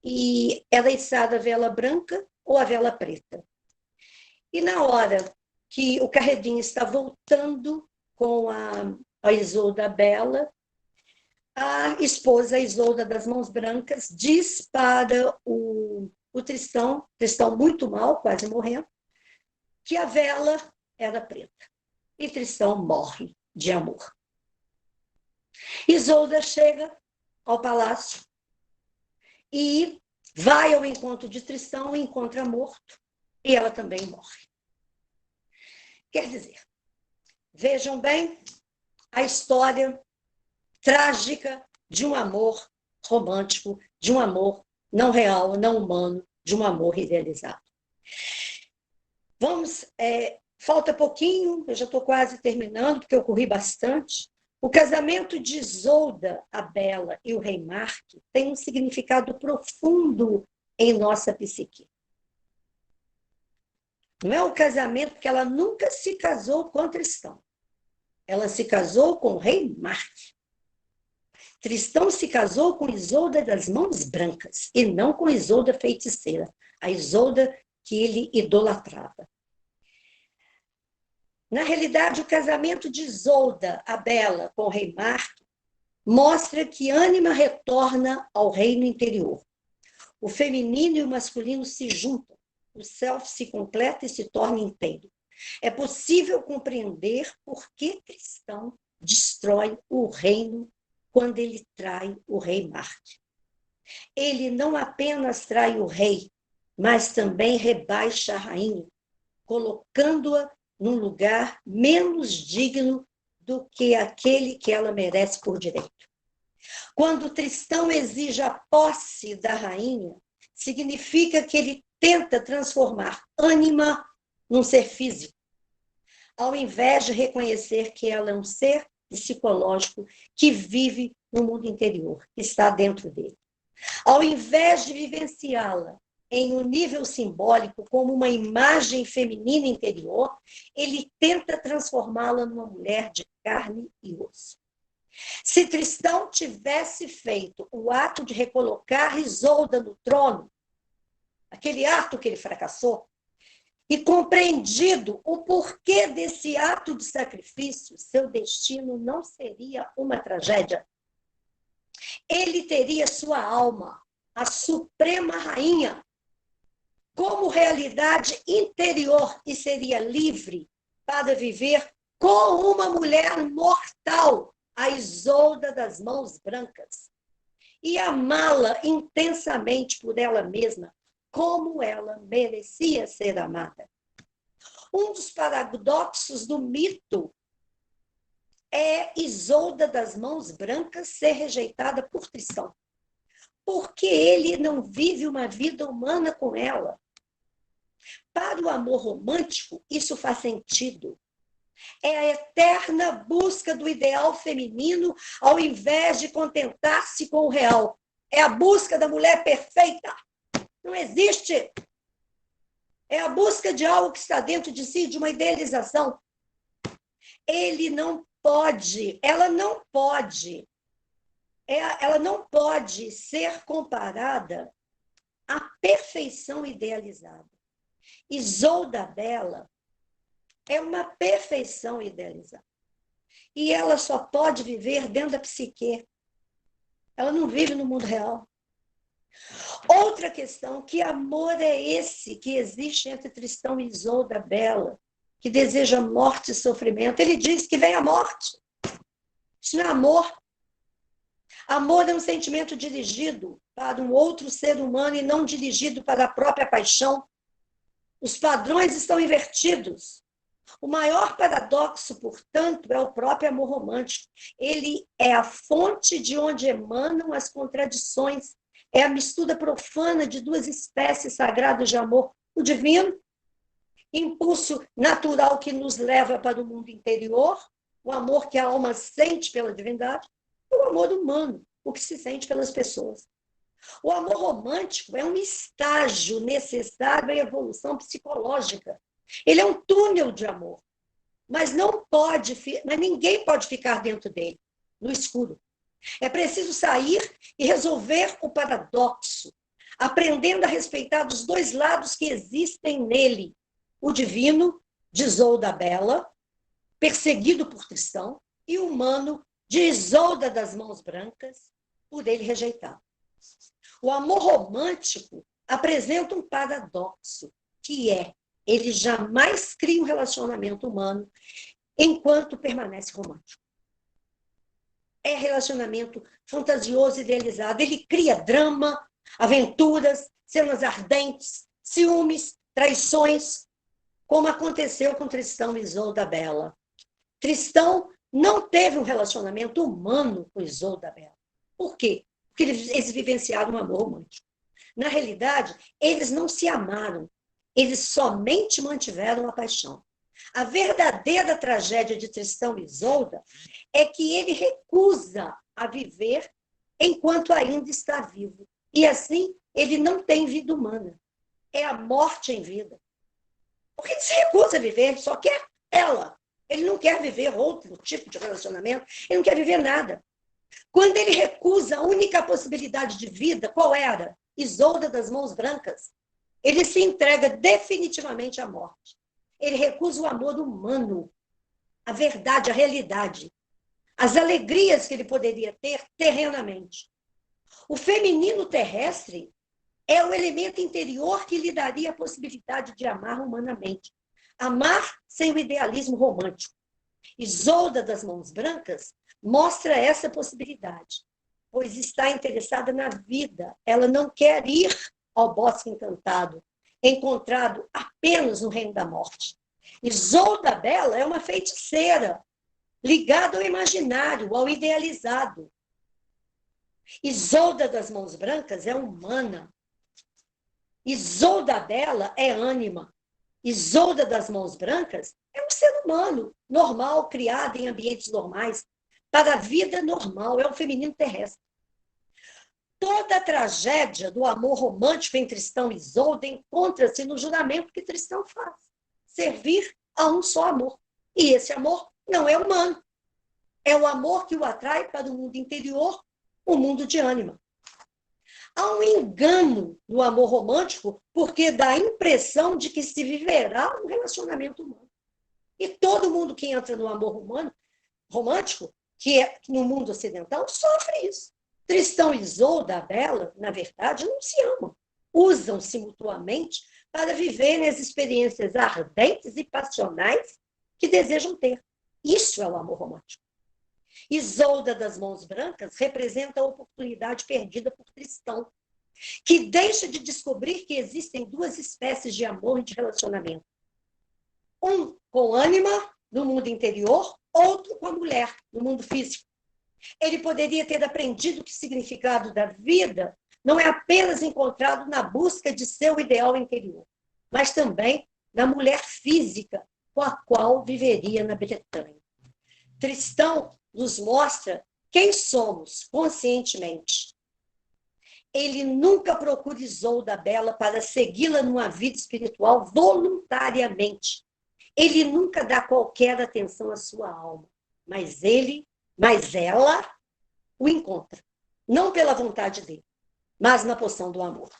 Speaker 4: E era içada a vela branca ou a vela preta. E na hora que o Carredim está voltando com a Isolda Bela, a esposa, a Isolda das Mãos Brancas, diz para o Tristão muito mal, quase morrendo, que a vela era preta. E Tristão morre de amor. Isolda chega ao palácio e vai ao encontro de Tristão, encontra morto, e ela também morre. Quer dizer, vejam bem a história trágica de um amor romântico, de um amor não real, não humano, de um amor idealizado. Falta pouquinho, eu já estou quase terminando, porque eu corri bastante. O casamento de Isolda a Bela e o rei Mark tem um significado profundo em nossa psique. Não é um casamento porque ela nunca se casou com Tristão. Ela se casou com o rei Mark. Tristão se casou com Isolda das Mãos Brancas e não com Isolda feiticeira, a Isolda que ele idolatrava. Na realidade, o casamento de Isolda a Bela com o rei Mark mostra que ânima retorna ao reino interior. O feminino e o masculino se juntam, o self se completa e se torna inteiro. É possível compreender por que Tristão destrói o reino quando ele trai o rei Mark. Ele não apenas trai o rei, mas também rebaixa a rainha, colocando-a num lugar menos digno do que aquele que ela merece por direito. Quando Tristão exige a posse da rainha, significa que ele tenta transformar ânima num ser físico, ao invés de reconhecer que ela é um ser psicológico que vive no mundo interior, que está dentro dele. Ao invés de vivenciá-la em um nível simbólico como uma imagem feminina interior, ele tenta transformá-la numa mulher de carne e osso. Se Tristão tivesse feito o ato de recolocar Isolda no trono, aquele ato que ele fracassou, e compreendido o porquê desse ato de sacrifício, seu destino não seria uma tragédia. Ele teria sua alma, a suprema rainha, como realidade interior e seria livre para viver com uma mulher mortal, a Isolda das Mãos Brancas, e amá-la intensamente por ela mesma, como ela merecia ser amada. Um dos paradoxos do mito é Isolda das Mãos Brancas ser rejeitada por Tristão, porque ele não vive uma vida humana com ela. Para o amor romântico, isso faz sentido. É a eterna busca do ideal feminino, ao invés de contentar-se com o real. É a busca da mulher perfeita. Não existe. É a busca de algo que está dentro de si, de uma idealização. Ele não pode, ela não pode ser comparada à perfeição idealizada. Isolda Bela é uma perfeição idealizada. E ela só pode viver dentro da psique. Ela não vive no mundo real. Outra questão, que amor é esse que existe entre Tristão e Isolda Bela, que deseja morte e sofrimento? Ele diz que vem a morte. Isso não é amor. Amor é um sentimento dirigido para um outro ser humano e não dirigido para a própria paixão. Os padrões estão invertidos. O maior paradoxo, portanto, é o próprio amor romântico. Ele é a fonte de onde emanam as contradições. É a mistura profana de duas espécies sagradas de amor. O divino, impulso natural que nos leva para o mundo interior, o amor que a alma sente pela divindade, e o amor humano, o que se sente pelas pessoas. O amor romântico é um estágio necessário à evolução psicológica. Ele é um túnel de amor, mas ninguém pode ficar dentro dele, no escuro. É preciso sair e resolver o paradoxo, aprendendo a respeitar os dois lados que existem nele. O divino, de Isolda Bela, perseguido por Tristão, e o humano, de Isolda das Mãos Brancas, por ele rejeitado. O amor romântico apresenta um paradoxo, que é: ele jamais cria um relacionamento humano enquanto permanece romântico. É relacionamento fantasioso, idealizado. Ele cria drama, aventuras, cenas ardentes, ciúmes, traições, como aconteceu com Tristão e Isolda Bela. Tristão não teve um relacionamento humano com Isolda Bela. Por quê? Porque eles vivenciaram um amor romântico. Na realidade, eles não se amaram. Eles somente mantiveram a paixão. A verdadeira tragédia de Tristão e Isolda é que ele recusa a viver enquanto ainda está vivo. E assim, ele não tem vida humana. É a morte em vida. Porque ele se recusa a viver, ele só quer ela. Ele não quer viver outro tipo de relacionamento, ele não quer viver nada. Quando ele recusa a única possibilidade de vida, qual era? Isolda das Mãos Brancas. Ele se entrega definitivamente à morte. Ele recusa o amor humano, a verdade, a realidade, as alegrias que ele poderia ter terrenamente. O feminino terrestre é o elemento interior que lhe daria a possibilidade de amar humanamente. Amar sem o idealismo romântico. Isolda das Mãos Brancas mostra essa possibilidade, pois está interessada na vida. Ela não quer ir ao bosque encantado, encontrado apenas no reino da morte. Isolda Bela é uma feiticeira, ligada ao imaginário, ao idealizado. Isolda das Mãos Brancas é humana. Isolda Bela é ânima. Isolda das Mãos Brancas é um ser humano, normal, criado em ambientes normais, para a vida normal, é um feminino terrestre. Toda a tragédia do amor romântico entre Tristão e Isolda encontra-se no juramento que Tristão faz: servir a um só amor. E esse amor não é humano. É o amor que o atrai para o mundo interior, o mundo de ânima. Há um engano no amor romântico porque dá a impressão de que se viverá um relacionamento humano. E todo mundo que entra no amor romântico, que é no mundo ocidental, sofre isso. Tristão e Isolda Bela, na verdade, não se amam. Usam-se mutuamente para viverem as experiências ardentes e passionais que desejam ter. Isso é o amor romântico. Isolda das Mãos Brancas representa a oportunidade perdida por Tristão, que deixa de descobrir que existem duas espécies de amor e de relacionamento. Um com ânima, no mundo interior, outro com a mulher, no mundo físico. Ele poderia ter aprendido que o significado da vida não é apenas encontrado na busca de seu ideal interior, mas também na mulher física, com a qual viveria na Bretanha. Tristão nos mostra quem somos conscientemente. Ele nunca procura Isolda a Bela para segui-la numa vida espiritual voluntariamente. Ele nunca dá qualquer atenção à sua alma, mas ela o encontra, não pela vontade dele, mas na poção do amor.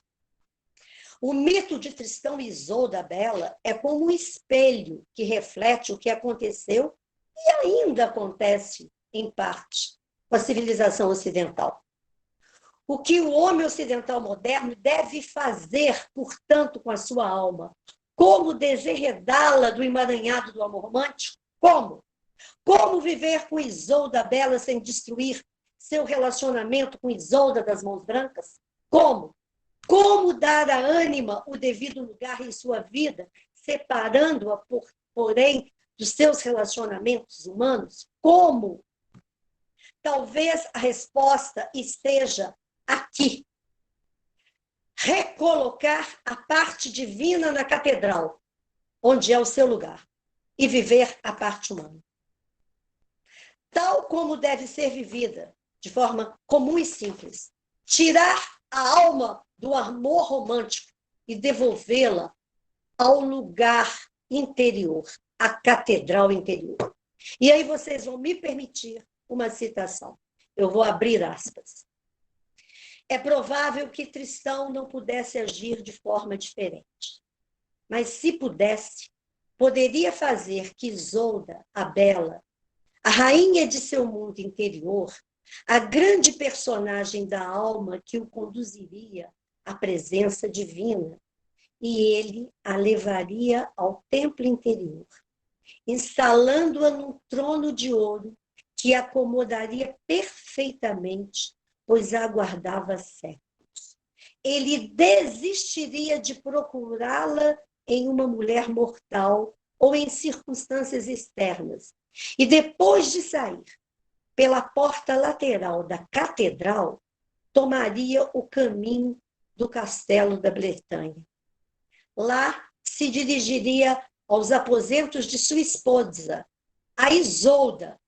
Speaker 4: O mito de Tristão e Isolda a Bela é como um espelho que reflete o que aconteceu e ainda acontece, em parte, com a civilização ocidental. O que o homem ocidental moderno deve fazer, portanto, com a sua alma? Como desenredá-la do emaranhado do amor romântico? Como? Como viver com Isolda a Bela sem destruir seu relacionamento com Isolda das Mãos Brancas? Como? Como dar à ânima o devido lugar em sua vida, separando-a, porém, dos seus relacionamentos humanos? Como? Talvez a resposta esteja aqui. Recolocar a parte divina na catedral, onde é o seu lugar, e viver a parte humana. Tal como deve ser vivida, de forma comum e simples. Tirar a alma do amor romântico e devolvê-la ao lugar interior, à catedral interior. E aí vocês vão me permitir uma citação. Eu vou abrir aspas. É provável que Tristão não pudesse agir de forma diferente. Mas se pudesse, poderia fazer que Isolda, a Bela, a rainha de seu mundo interior, a grande personagem da alma que o conduziria à presença divina, e ele a levaria ao templo interior, instalando-a num trono de ouro que acomodaria perfeitamente, pois a aguardava séculos. Ele desistiria de procurá-la em uma mulher mortal ou em circunstâncias externas, e depois de sair pela porta lateral da catedral, tomaria o caminho do castelo da Bretanha. Lá se dirigiria aos aposentos de sua esposa, a Isolda,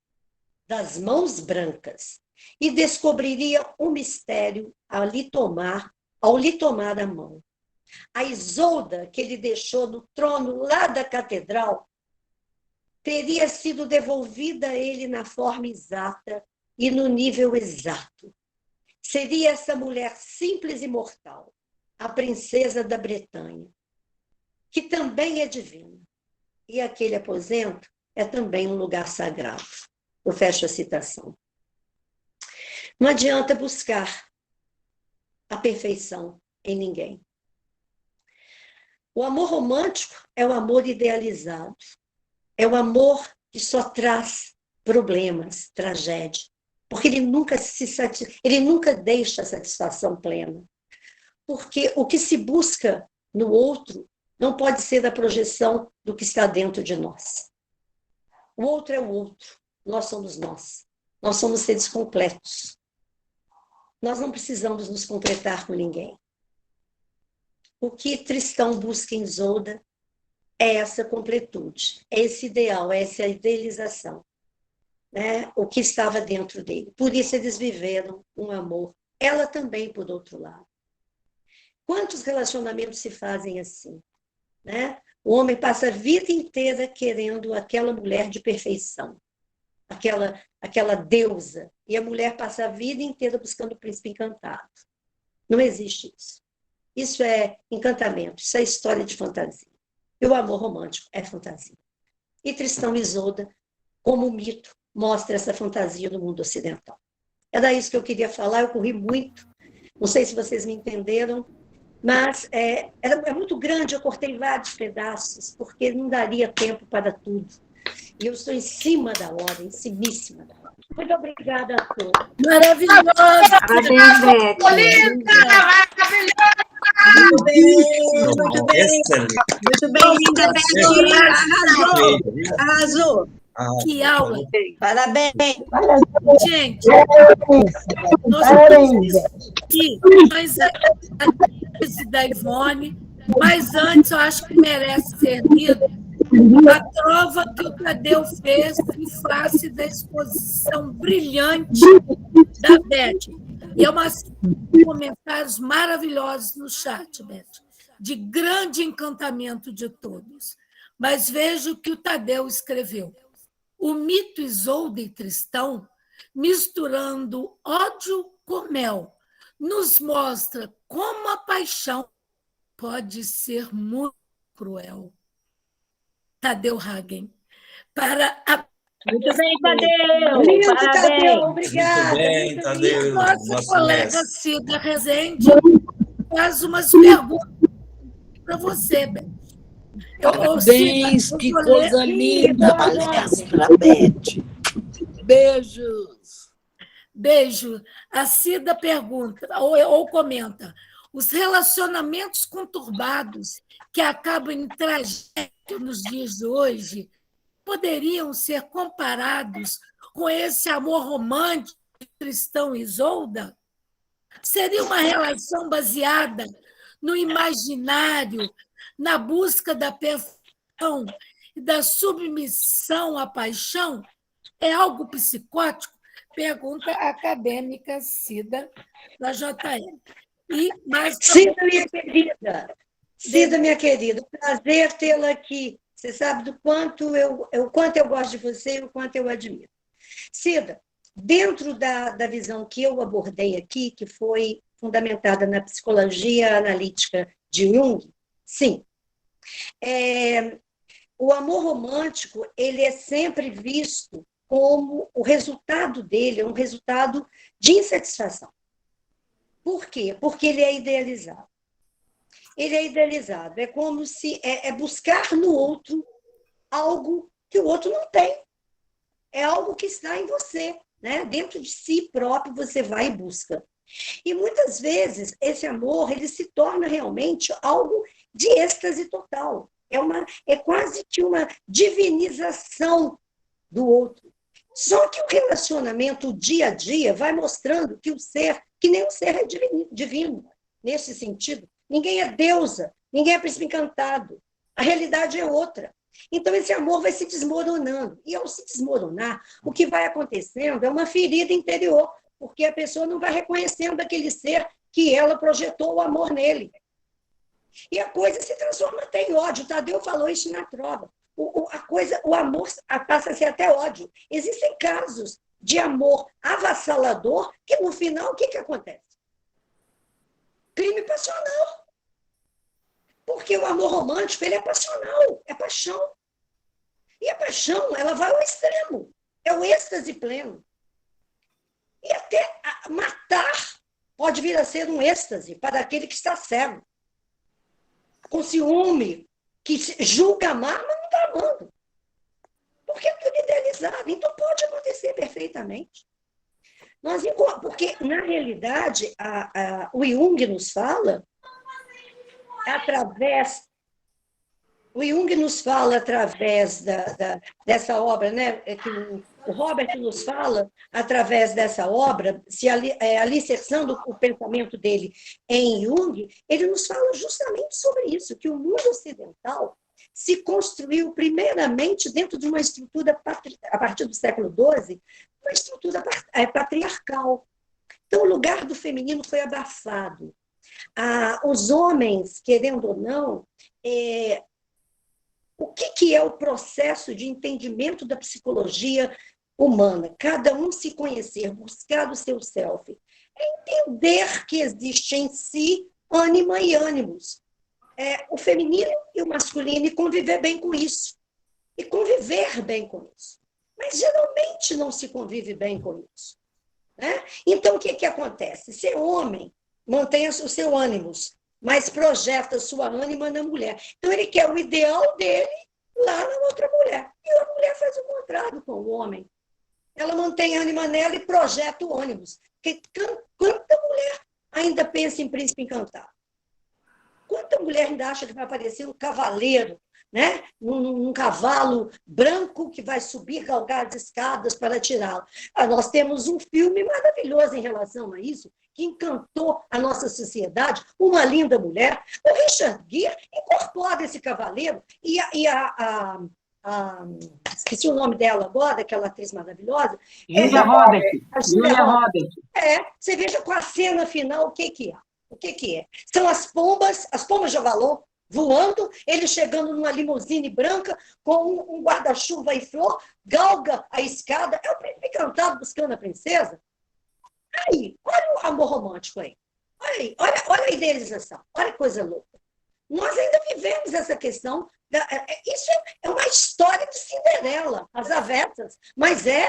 Speaker 4: das Mãos Brancas, e descobriria um mistério ao lhe tomar a mão. A Isolda, que ele deixou no trono lá da catedral, teria sido devolvida a ele na forma exata e no nível exato. Seria essa mulher simples e mortal, a princesa da Bretanha, que também é divina. E aquele aposento é também um lugar sagrado. Eu fecho a citação. Não adianta buscar a perfeição em ninguém. O amor romântico é o amor idealizado. É o amor que só traz problemas, tragédia. Porque ele nunca deixa a satisfação plena. Porque o que se busca no outro não pode ser a projeção do que está dentro de nós. O outro é o outro. Nós somos nós. Nós somos seres completos. Nós não precisamos nos completar com ninguém. O que Tristão busca em Isolda é essa completude, é esse ideal, é essa idealização, né? O que estava dentro dele. Por isso eles viveram um amor. Ela também, por outro lado. Quantos relacionamentos se fazem assim? Né? O homem passa a vida inteira querendo aquela mulher de perfeição, aquela deusa, e a mulher passa a vida inteira buscando o príncipe encantado. Não existe isso. Isso é encantamento, isso é história de fantasia. E o amor romântico é fantasia. E Tristão e Isolda, como mito, mostra essa fantasia no mundo ocidental. Era isso que eu queria falar, eu corri muito, não sei se vocês me entenderam, mas é muito grande, eu cortei vários pedaços, porque não daria tempo para tudo. E eu estou em cima da hora, em cimíssima da hora. Muito obrigada a todos.
Speaker 2: Maravilhosa!
Speaker 5: Parabéns, Beth.
Speaker 3: Linda! Maravilhosa! Muito bem, linda, Beth. Arrasou.
Speaker 2: Que aula!
Speaker 3: Parabéns.
Speaker 2: Gente, nós vamos aqui, mas antes da Ivone, mas antes eu acho que merece ser lido a trova que o Tadeu fez em face da exposição brilhante da Beth. E é umas comentários maravilhosos no chat, Beth, de grande encantamento de todos. Mas veja o que o Tadeu escreveu. O mito Isolda e Tristão, misturando ódio com mel, nos mostra como a paixão pode ser muito cruel. Tadeu Hagen. Para a...
Speaker 3: Muito bem, Tadeu!
Speaker 4: Lindo,
Speaker 3: Parabéns!
Speaker 4: Tadeu, obrigada.
Speaker 5: Muito bem, Tadeu.
Speaker 2: Nossa colega
Speaker 5: mestre.
Speaker 2: Cida Rezende faz umas perguntas para você, Beth.
Speaker 6: Parabéns, que coisa linda, palestra, Beth. Beijos.
Speaker 2: Beijo. A Cida pergunta, ou comenta, os relacionamentos conturbados que acabam em tragédia nos dias de hoje poderiam ser comparados com esse amor romântico de Tristão e Isolda? Seria uma relação baseada no imaginário, na busca da perfeição e da submissão à paixão? É algo psicótico? Pergunta a acadêmica Cida, da JL.
Speaker 4: Cida, minha querida, prazer tê-la aqui. Você sabe do quanto eu gosto de você e o quanto eu admiro. Cida, dentro da visão que eu abordei aqui, que foi fundamentada na psicologia analítica de Jung, sim, o amor romântico ele é sempre visto como o resultado dele é um resultado de insatisfação. Por quê? Porque ele é idealizado. Ele é idealizado. É como se buscar no outro algo que o outro não tem. É algo que está em você, né? Dentro de si próprio você vai e busca. E muitas vezes esse amor ele se torna realmente algo de êxtase total. É quase que uma divinização do outro. Só que o relacionamento, o dia a dia, vai mostrando que que nem o ser é divino, nesse sentido. Ninguém é deusa, ninguém é príncipe encantado. A realidade é outra. Então, esse amor vai se desmoronando. E, ao se desmoronar, o que vai acontecendo é uma ferida interior, porque a pessoa não vai reconhecendo aquele ser que ela projetou o amor nele. E a coisa se transforma até em ódio. O Tadeu falou isso na trova. O amor passa a ser até ódio. Existem casos de amor avassalador que, no final, o que acontece? Crime passional. Porque o amor romântico ele é passional, é paixão. E a paixão ela vai ao extremo, é o êxtase pleno. E até matar pode vir a ser um êxtase para aquele que está cego. Com ciúme, que julga amar, mas não está amando. Porque é tudo idealizado. Então, pode acontecer perfeitamente. Porque, na realidade, o Jung nos fala através dessa obra, né? Que o Robert nos fala através dessa obra, alicerçando o pensamento dele em Jung, ele nos fala justamente sobre isso, que o mundo ocidental se construiu primeiramente dentro de uma estrutura, a partir do século XII, uma estrutura patriarcal. Então, o lugar do feminino foi abafado. Os homens, querendo ou não, o que é o processo de entendimento da psicologia humana? Cada um se conhecer, buscar o seu self. É entender que existe em si ânima e ânimos. O feminino e o masculino, e conviver bem com isso. E conviver bem com isso. Mas, geralmente, não se convive bem com isso. Né? Então, o que acontece? Se é homem, mantém o seu ânimos, mas projeta a sua ânima na mulher. Então, ele quer o ideal dele lá na outra mulher. E a mulher faz o contrário com o homem. Ela mantém a ânima nela e projeta o ânimos. Porque quanta mulher ainda pensa em príncipe encantado? Quanta mulher ainda acha que vai aparecer um cavaleiro, né? Um cavalo branco que vai subir, galgar as escadas para tirá-lo? Nós temos um filme maravilhoso em relação a isso, que encantou a nossa sociedade, uma linda mulher. O Richard Gere incorpora esse cavaleiro esqueci o nome dela agora, aquela atriz maravilhosa.
Speaker 5: Julia Roberts. Julia Roberts.
Speaker 4: Você veja com a cena final o que é. O que é? São as pombas de Avalon voando, ele chegando numa limusine branca com um guarda-chuva em flor, galga a escada. É o príncipe encantado buscando a princesa. Aí, olha o amor romântico aí. Olha aí, olha a idealização. Olha que coisa louca. Nós ainda vivemos essa questão. Isso é uma história de Cinderela, as avessas, mas é.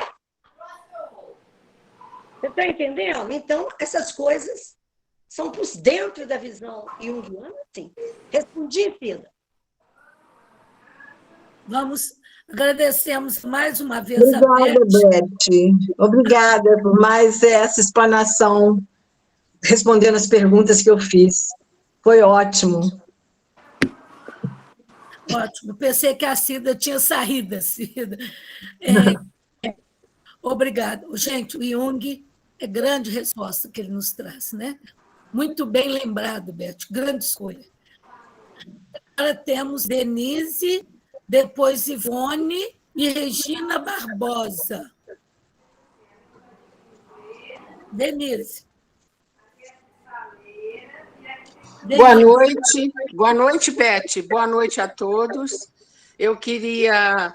Speaker 4: Você está entendendo? Então, essas coisas são por dentro da visão junguiana, sim. Respondi, Cida.
Speaker 2: Agradecemos mais uma vez
Speaker 3: Obrigada, Beth. Obrigada por mais essa explanação, respondendo as perguntas que eu fiz. Foi ótimo.
Speaker 2: Ótimo. Pensei que a Cida tinha saído, Cida. Obrigado. Gente, o Jung é grande resposta que ele nos traz, né? Muito bem lembrado, Beth. Grande escolha. Agora temos Denise, depois Ivone e Regina Barbosa. Denise.
Speaker 7: Boa noite, Beth. Boa noite a todos. Eu queria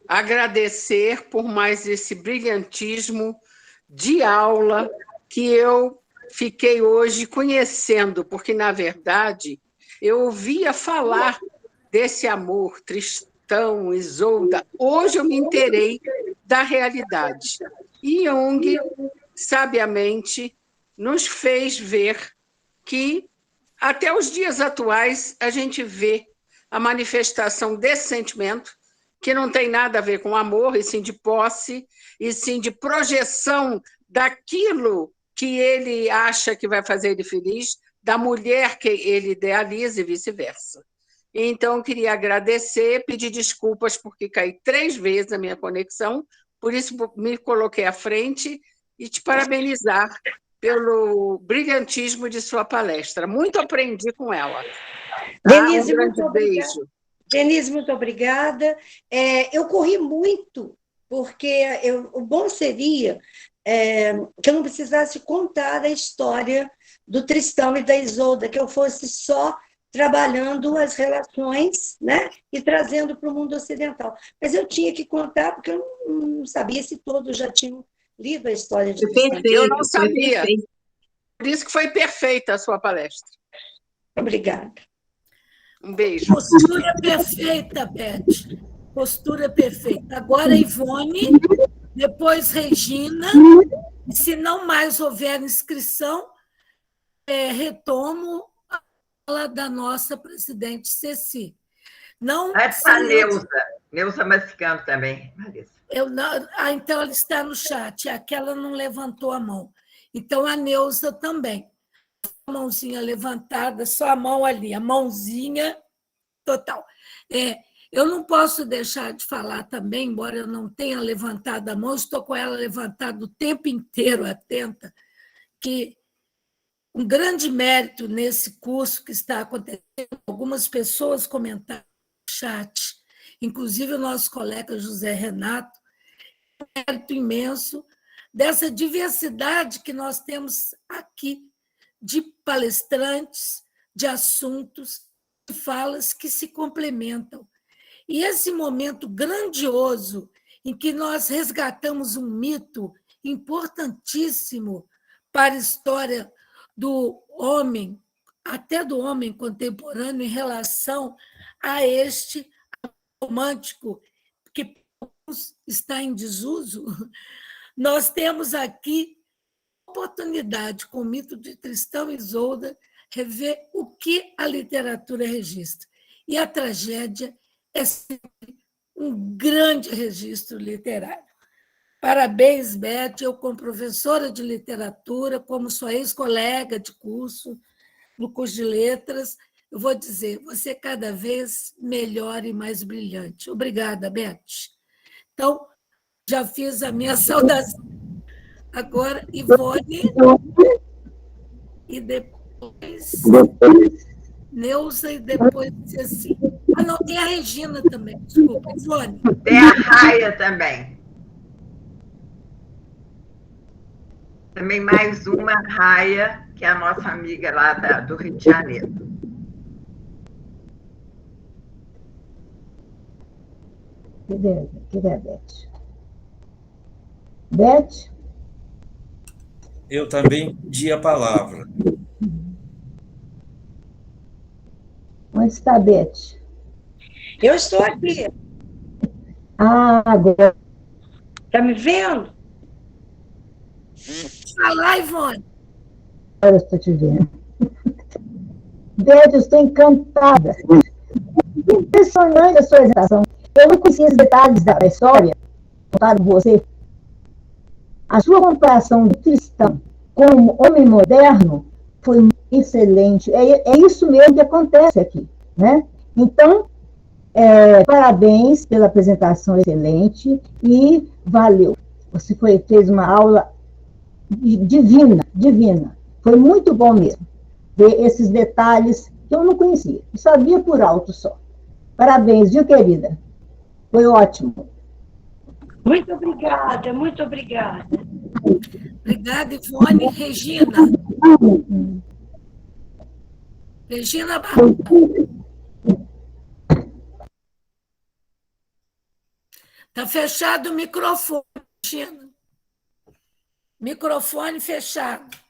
Speaker 7: agradecer por mais esse brilhantismo de aula que eu fiquei hoje conhecendo, porque, na verdade, eu ouvia falar desse amor, Tristão, Isolda. Hoje eu me inteirei da realidade. E Jung, sabiamente, nos fez ver que, até os dias atuais, a gente vê a manifestação desse sentimento, que não tem nada a ver com amor, e sim de posse, e sim de projeção daquilo que ele acha que vai fazer ele feliz, da mulher que ele idealiza e vice-versa. Então, queria agradecer, pedir desculpas porque caí 3 vezes a minha conexão, por isso me coloquei à frente e te parabenizar pelo brilhantismo de sua palestra. Muito aprendi com ela.
Speaker 4: Denise,
Speaker 7: um grande beijo.
Speaker 4: Denise, muito obrigada. Eu corri muito, porque o bom seria que eu não precisasse contar a história do Tristão e da Isolda, que eu fosse só trabalhando as relações, né, e trazendo para o mundo ocidental. Mas eu tinha que contar, porque eu não sabia se todos já tinham lido a história de Tristão.
Speaker 7: Eu não sabia. Por isso que foi perfeita a sua palestra.
Speaker 4: Obrigada.
Speaker 7: Um beijo.
Speaker 2: Postura perfeita, Beth. Postura perfeita. Agora, Ivone, depois Regina, e se não mais houver inscrição, retomo a fala da nossa presidente Ceci. Não,
Speaker 1: a Neuza Mascando também, Marisa.
Speaker 2: Então, ela está no chat, aquela não levantou a mão. Então, a Neuza também. A mãozinha levantada, só a mão ali, a mãozinha total. Eu não posso deixar de falar também, embora eu não tenha levantado a mão, estou com ela levantada o tempo inteiro, atenta, que um grande mérito nesse curso que está acontecendo, algumas pessoas comentaram no chat, inclusive o nosso colega José Renato, um mérito imenso dessa diversidade que nós temos aqui, de palestrantes, de assuntos, de falas que se complementam. E esse momento grandioso em que nós resgatamos um mito importantíssimo para a história do homem, até do homem contemporâneo, em relação a este romântico que está em desuso, nós temos aqui oportunidade, com o mito de Tristão e Isolda, rever o que a literatura registra. E a tragédia é sempre um grande registro literário. Parabéns, Beth, eu como professora de literatura, como sua ex-colega de curso, no curso de letras, eu vou dizer, você é cada vez melhor e mais brilhante. Obrigada, Beth. Então, já fiz a minha saudação. Agora, Ivone. e depois Neuza e depois Ceci. Ah, não, tem a Regina também, desculpa, Ivone.
Speaker 1: Tem a Raia também. Também mais uma Raia, que é a nossa amiga lá do Rio de Janeiro.
Speaker 8: Cadê a Beth? Beth?
Speaker 9: Eu também pedi a palavra.
Speaker 8: Onde está a Beth?
Speaker 4: Eu estou aqui.
Speaker 8: Ah, agora.
Speaker 4: Está me vendo?
Speaker 2: Fala, Ivone.
Speaker 8: Eu estou te vendo. Beth, eu estou encantada. Impressionante a sua apresentação. Eu não conhecia os detalhes da história contado por você. A sua comparação do cristão com o homem moderno foi excelente. É isso mesmo que acontece aqui, né? Então, parabéns pela apresentação excelente e valeu. Você fez uma aula divina. Foi muito bom mesmo ver esses detalhes que eu não conhecia. Eu sabia por alto só. Parabéns, viu, querida? Foi ótimo.
Speaker 4: Muito obrigada, muito obrigada.
Speaker 2: Obrigada, Ivone. Regina. Regina Barros. Está fechado o microfone, Regina. Microfone fechado.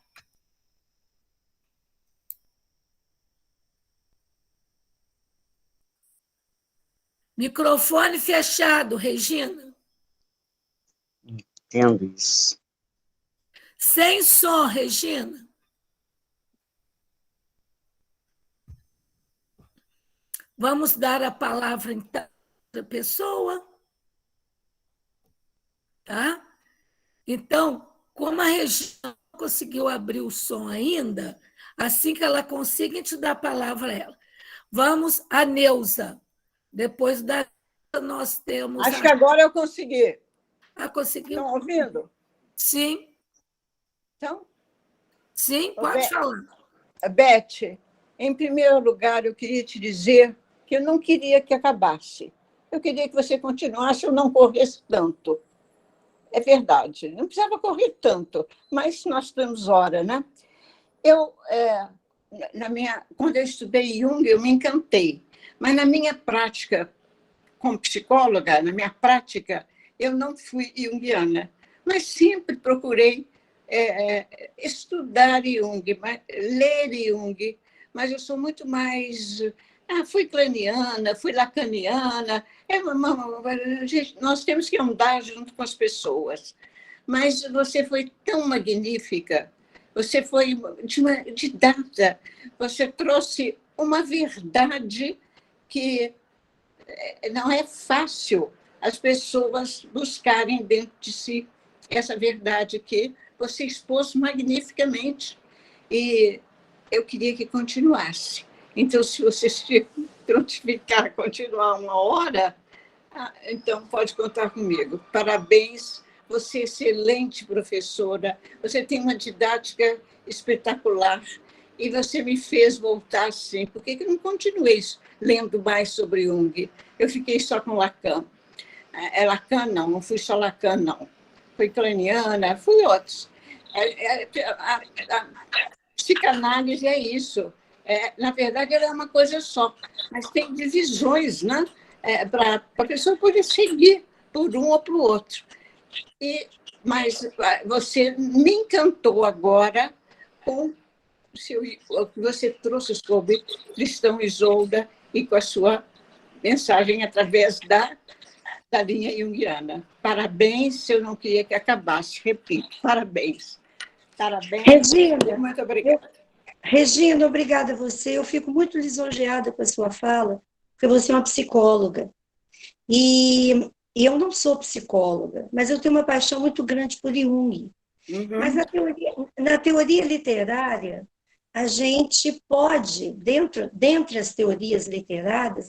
Speaker 2: Microfone fechado, Regina.
Speaker 5: Entendo isso.
Speaker 2: Sem som, Regina. Vamos dar a palavra, então, para a pessoa. Tá? Então, como a Regina não conseguiu abrir o som ainda, assim que ela consiga, a gente dá a palavra a ela. Vamos a Neuza. Depois da nós temos...
Speaker 10: Acho que agora eu consegui.
Speaker 2: Ah, conseguiu?
Speaker 10: Estão ouvindo?
Speaker 2: Sim.
Speaker 10: Então?
Speaker 2: Sim, pode falar.
Speaker 10: Beth, em primeiro lugar, eu queria te dizer que eu não queria que acabasse. Eu queria que você continuasse ou não corresse tanto. É verdade, não precisava correr tanto, mas nós temos hora, né? Quando eu estudei Jung, eu me encantei. Mas na minha prática como psicóloga, na minha prática, eu não fui junguiana, mas sempre procurei estudar Jung, ler Jung, mas eu sou muito mais... fui kleiniana, fui lacaniana. Nós temos que andar junto com as pessoas. Mas você foi tão magnífica, você foi didata, você trouxe uma verdade que não é fácil as pessoas buscarem dentro de si essa verdade que você expôs magnificamente. E eu queria que continuasse. Então, se você se prontificar a continuar uma hora, então pode contar comigo. Parabéns, você é excelente professora, você tem uma didática espetacular e você me fez voltar assim. Por que eu não continuei lendo mais sobre Jung? Eu fiquei só com Lacan. Lacan não fui só Lacan, não. Fui kleiniana, fui outros. A psicanálise é isso. Na verdade, ela é uma coisa só, mas tem divisões, né? Para a pessoa poder seguir por um ou para o outro. Mas você me encantou agora com o que você trouxe sobre Tristão e Isolda e com a sua mensagem através da linha junguiana. Parabéns, eu não queria que acabasse, repito, parabéns. Parabéns.
Speaker 4: Regina,
Speaker 10: muito obrigada.
Speaker 4: Regina, obrigada a você. Eu fico muito lisonjeada com a sua fala, porque você é uma psicóloga. E eu não sou psicóloga, mas eu tenho uma paixão muito grande por Jung. Uhum. Mas na teoria literária, a gente pode, dentre as teorias literárias,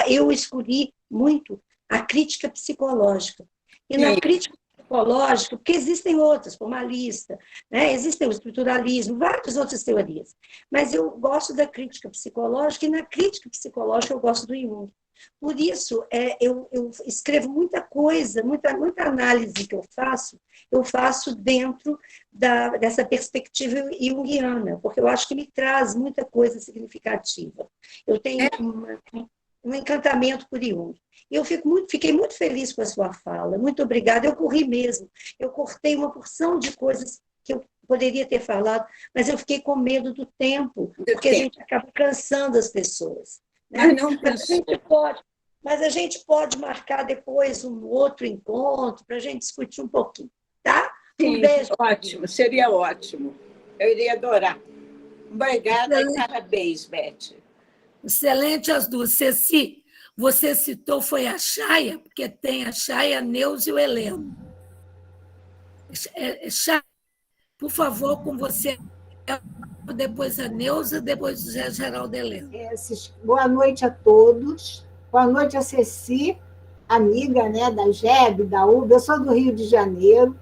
Speaker 4: eu escolhi muito a crítica psicológica. E na crítica psicológica, porque existem outras, formalista, né? Existem o estruturalismo, várias outras teorias. Mas eu gosto da crítica psicológica, e na crítica psicológica eu gosto do Jung. Por isso, eu escrevo muita coisa, muita análise que eu faço dentro dessa perspectiva junguiana, porque eu acho que me traz muita coisa significativa. Eu tenho um encantamento por Jung. Eu fiquei muito feliz com a sua fala, muito obrigada. Eu corri mesmo, eu cortei uma porção de coisas que eu poderia ter falado, mas eu fiquei com medo do tempo, porque a gente acaba cansando as pessoas. Né? Mas a gente pode marcar depois um outro encontro para a gente discutir um pouquinho, tá?
Speaker 10: Sim, beijo. Ótimo, seria ótimo. Eu iria adorar. Obrigada e parabéns, Beth.
Speaker 2: Excelente as duas. Ceci, você citou foi a Chaia, porque tem a Chaia, a Neuza e o Heleno. Chaia, por favor, com você, depois a Neuza, depois o Zé Geraldo Heleno.
Speaker 8: Boa noite a todos. Boa noite a Ceci, amiga, né, da GEB, da UB. Eu sou do Rio de Janeiro,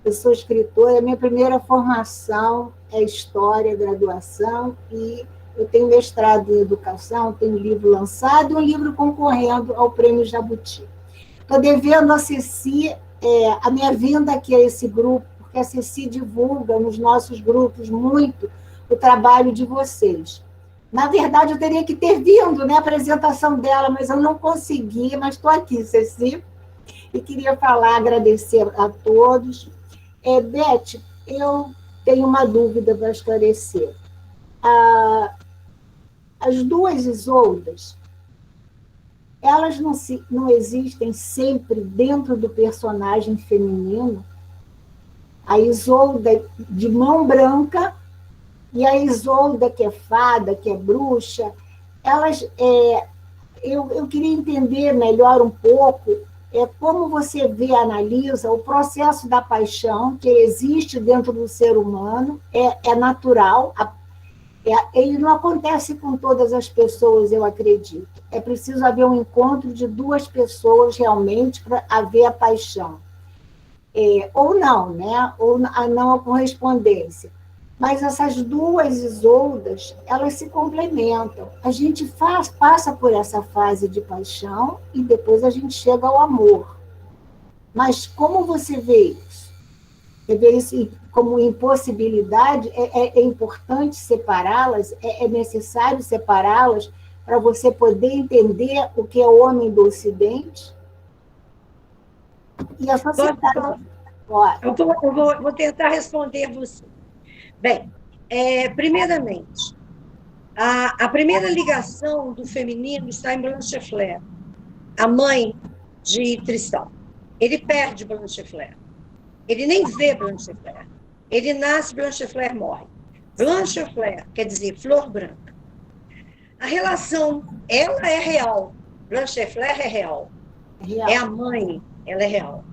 Speaker 8: eu sou escritora. A minha primeira formação é História, graduação, e eu tenho mestrado em Educação, tenho um livro lançado e um livro concorrendo ao Prêmio Jabuti. Estou devendo a Ceci a minha vinda aqui a esse grupo, porque a Ceci divulga nos nossos grupos muito o trabalho de vocês. Na verdade, eu teria que ter vindo, né, a apresentação dela, mas eu não consegui, mas estou aqui, Ceci, e queria agradecer a todos. Beth, eu tenho uma dúvida para esclarecer. As duas Isoldas, elas não existem sempre dentro do personagem feminino? A Isolda de mão branca e a Isolda que é fada, que é bruxa, elas... eu queria entender melhor um pouco como você vê, analisa o processo da paixão que existe dentro do ser humano, é natural, ele não acontece com todas as pessoas, eu acredito. É preciso haver um encontro de duas pessoas realmente para haver a paixão. Ou não, né? Ou a não correspondência. Mas essas duas Isoldas, elas se complementam. A gente passa por essa fase de paixão e depois a gente chega ao amor. Mas como você vê isso? Você vê isso como impossibilidade? É importante separá-las? É necessário separá-las para você poder entender o que é o homem do Ocidente? E a sociedade...
Speaker 4: Eu vou tentar responder você. Bem, primeiramente, a primeira ligação do feminino está em Blanchefleur, a mãe de Tristão. Ele perde Blanchefleur. Ele nem vê Blanchefleur. Ele nasce, Blanchefleur morre. Blanchefleur quer dizer flor branca. A relação, ela é real. Blanchefleur é real. É a mãe, ela é real.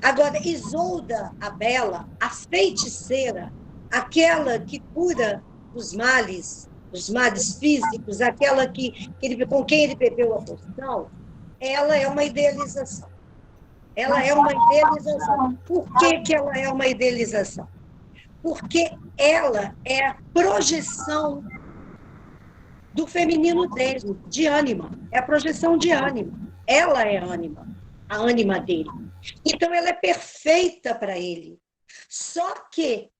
Speaker 4: Agora, Isolda, a bela, a feiticeira, aquela que cura os males físicos, aquela com quem ele bebeu a poção, ela é uma idealização. Ela é uma idealização. Por que ela é uma idealização? Porque ela é a projeção do feminino dele, de ânima. É a projeção de ânima. Ela é ânima, a ânima dele. Então, ela é perfeita para ele. Só que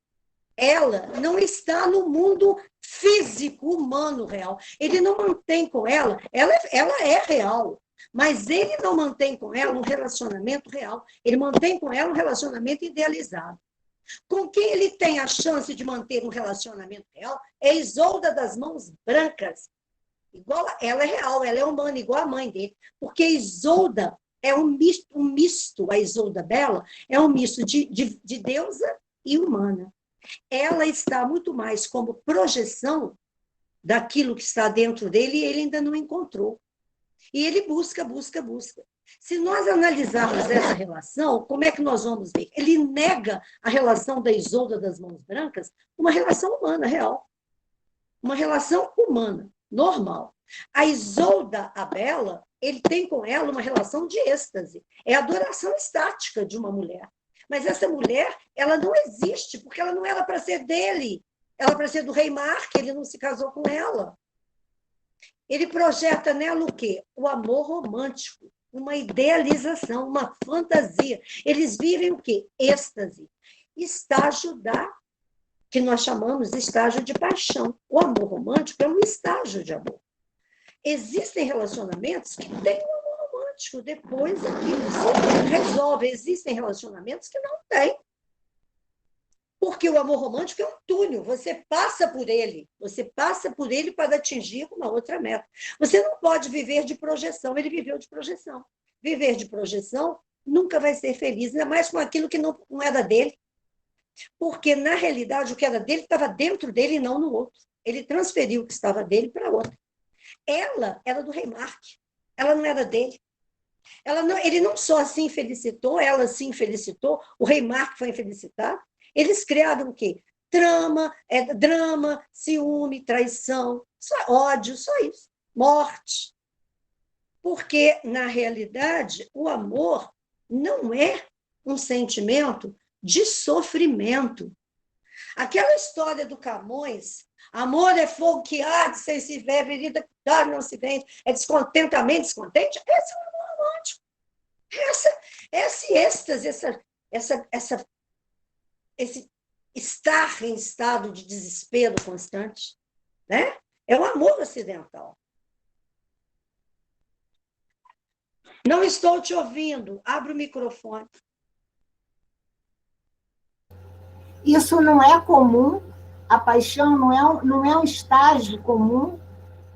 Speaker 4: ela não está no mundo físico, humano, real. Ele não mantém com ela é real, mas ele não mantém com ela um relacionamento real. Ele mantém com ela um relacionamento idealizado. Com quem ele tem a chance de manter um relacionamento real é Isolda das mãos brancas. Ela é real, ela é humana, igual a mãe dele. Porque Isolda é um misto, a Isolda bela é um misto de deusa e humana. Ela está muito mais como projeção daquilo que está dentro dele e ele ainda não encontrou. E ele busca. Se nós analisarmos essa relação, como é que nós vamos ver? Ele nega a relação da Isolda das mãos brancas, uma relação humana, real. Uma relação humana, normal. A Isolda, a bela, ele tem com ela uma relação de êxtase. É a adoração estática de uma mulher. Mas essa mulher, ela não existe, porque ela não era para ser dele. Ela era para ser do rei Mark, ele não se casou com ela. Ele projeta nela o quê? O amor romântico, uma idealização, uma fantasia. Eles vivem o quê? Êxtase. Estágio que nós chamamos de estágio de paixão. O amor romântico é um estágio de amor. Existem relacionamentos que têm um amor romântico, depois aquilo se resolve. Existem relacionamentos que não têm. Porque o amor romântico é um túnel, você passa por ele para atingir uma outra meta. Você não pode viver de projeção, ele viveu de projeção. Viver de projeção nunca vai ser feliz, ainda mais com aquilo que não era dele. Porque, na realidade, o que era dele estava dentro dele e não no outro. Ele transferiu o que estava dele para outra. Ela era do rei Mark, ela não era dele. Ele não só se infelicitou, ela se infelicitou, o rei Mark foi infelicitado. Eles criaram o quê? Drama, ciúme, traição, ódio, só isso. Morte. Porque, na realidade, o amor não é um sentimento de sofrimento. Aquela história do Camões, amor é fogo que arde, sem se ver, ferida que dá, não se vende, é descontentamento, descontente, esse é o amor romântico. Esse êxtase, esse estar em estado de desespero constante, né? É o amor ocidental. Não estou te ouvindo. Abre o microfone.
Speaker 8: Isso não é comum? A paixão não é um estágio comum?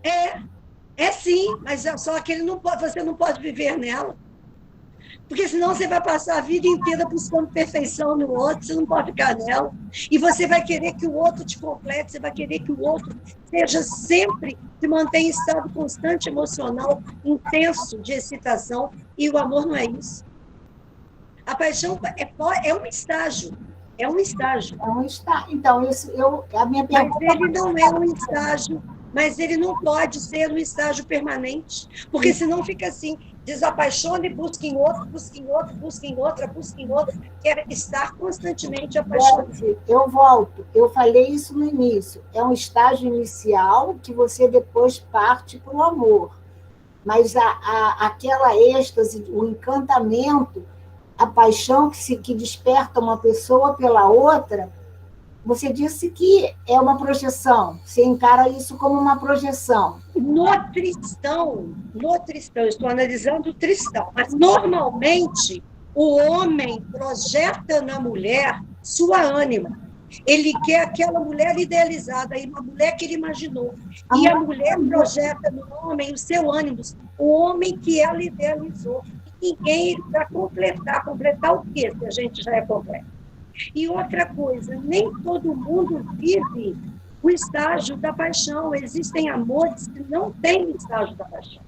Speaker 4: É sim, mas só que você não pode viver nela. Porque senão você vai passar a vida inteira buscando perfeição no outro, você não pode ficar nela. E você vai querer que o outro te complete, você vai querer que o outro seja sempre, se mantenha em estado constante emocional, intenso de excitação, e o amor não é isso. A paixão é um estágio. É um estágio.
Speaker 8: Então, a minha pergunta...
Speaker 4: Mas ele não é um estágio, mas ele não pode ser um estágio permanente, porque senão fica assim, desapaixona e busca em outro, busca em outro, busca em outra, busca em outra, quer estar constantemente apaixonado.
Speaker 8: Eu volto, eu falei isso no início, é um estágio inicial que você depois parte para o amor, mas aquela êxtase, o encantamento, a paixão que desperta uma pessoa pela outra, você disse que é uma projeção, você encara isso como uma projeção.
Speaker 4: No Tristão, eu estou analisando o Tristão, mas normalmente o homem projeta na mulher sua ânima. Ele quer aquela mulher idealizada, uma mulher que ele imaginou. E a mulher projeta no homem o seu ânimo, o homem que ela idealizou. Ninguém para completar. Completar o quê, se a gente já é completo? E outra coisa, nem todo mundo vive o estágio da paixão. Existem amores que não têm o estágio da paixão.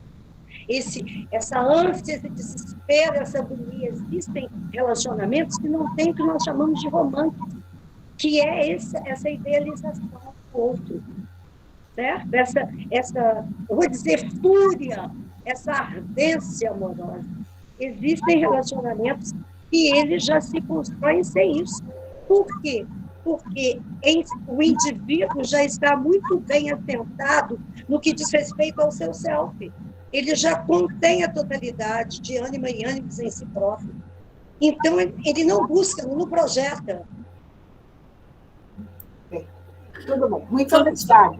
Speaker 4: Essa ânsia, esse desespero, essa agonia. Existem relacionamentos que não têm o que nós chamamos de romântico, que é essa idealização do outro. Certo? Eu vou dizer, fúria, essa ardência amorosa. Existem relacionamentos e eles já se constroem sem isso. Por quê? Porque o indivíduo já está muito bem assentado no que diz respeito ao seu self. Ele já contém a totalidade de ânima e ânimos em si próprio. Então, ele não busca, não projeta.
Speaker 8: Tudo bom. Muito obrigada.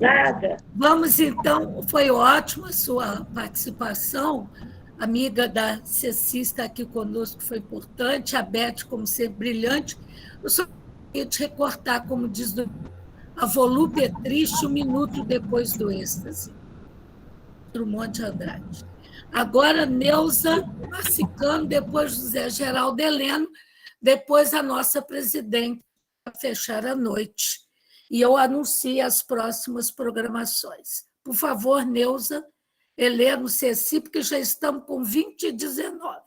Speaker 4: Nada.
Speaker 2: Vamos, então, foi ótima a sua participação. A amiga da Ceci está aqui conosco, foi importante, a Beth, como sempre, brilhante. Eu só queria te recortar, como diz a volúpia é triste, 1 minuto depois do êxtase. Drummond de Andrade. Agora, Neuza Marcicano, depois José Geraldo Heleno, depois a nossa presidente, para fechar a noite. E eu anuncio as próximas programações. Por favor, Neuza, Heleno, Ceci, porque já estamos com 20h19.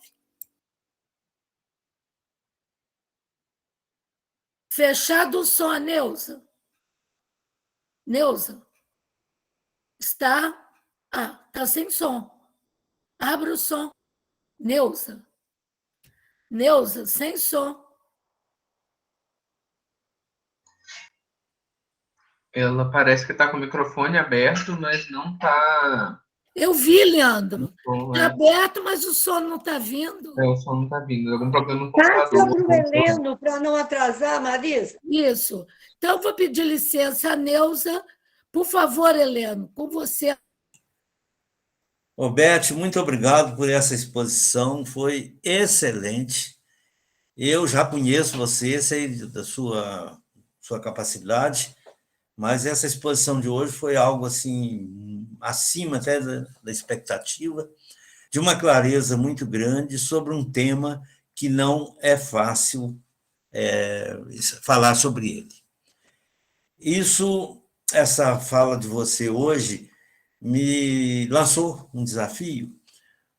Speaker 2: Fechado o som, Neuza. Neuza, está sem som. Abra o som. Neuza. Neuza, sem som.
Speaker 11: Ela parece que está com o microfone aberto, mas não está.
Speaker 2: Eu vi, Leandro. Está
Speaker 11: É.
Speaker 2: aberto, mas o som não está vindo.
Speaker 11: O som não está vindo. Algum problema no
Speaker 4: Passa
Speaker 11: computador.
Speaker 4: para o Heleno, para não atrasar, Marisa.
Speaker 2: Isso. Então, eu vou pedir licença à Neuza. Por favor, Heleno, com você.
Speaker 9: Ô, Beth, muito obrigado por essa exposição, foi excelente. Eu já conheço você, sei da sua capacidade, mas essa exposição de hoje foi algo assim, acima até da expectativa, de uma clareza muito grande sobre um tema que não é fácil falar sobre ele. Essa fala de você hoje me lançou um desafio,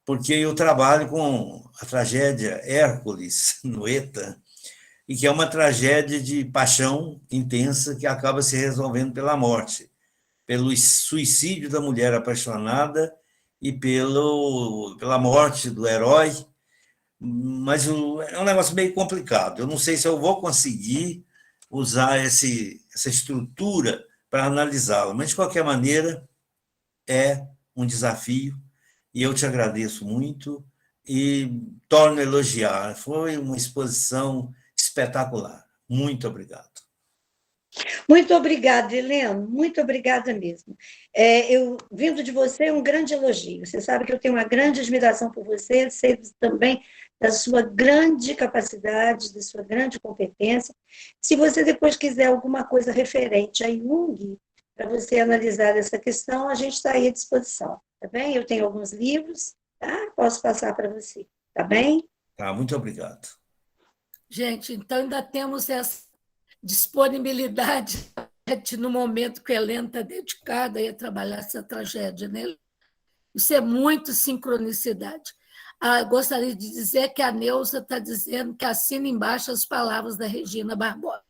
Speaker 9: porque eu trabalho com a tragédia Hércules, no ETA, e que é uma tragédia de paixão intensa que acaba se resolvendo pela morte, pelo suicídio da mulher apaixonada e pela morte do herói. Mas é um negócio meio complicado. Eu não sei se eu vou conseguir usar essa estrutura para analisá-la, mas, de qualquer maneira, é um desafio, e eu te agradeço muito e torno a elogiar. Foi uma exposição espetacular. Muito obrigado.
Speaker 4: Muito obrigada, Heleno, muito obrigada mesmo. Eu, vindo de você, um grande elogio. Você sabe que eu tenho uma grande admiração por você, sei também da sua grande capacidade, da sua grande competência. Se você depois quiser alguma coisa referente a Jung, para você analisar essa questão, a gente está aí à disposição, tá bem? Eu tenho alguns livros, tá? Posso passar para você, tá bem?
Speaker 9: Tá, muito obrigado.
Speaker 2: Gente, então ainda temos essa disponibilidade no momento que a Helena está dedicada a trabalhar essa tragédia, né? Isso é muito sincronicidade. Gostaria de dizer que a Neuza está dizendo que assina embaixo as palavras da Regina Barbosa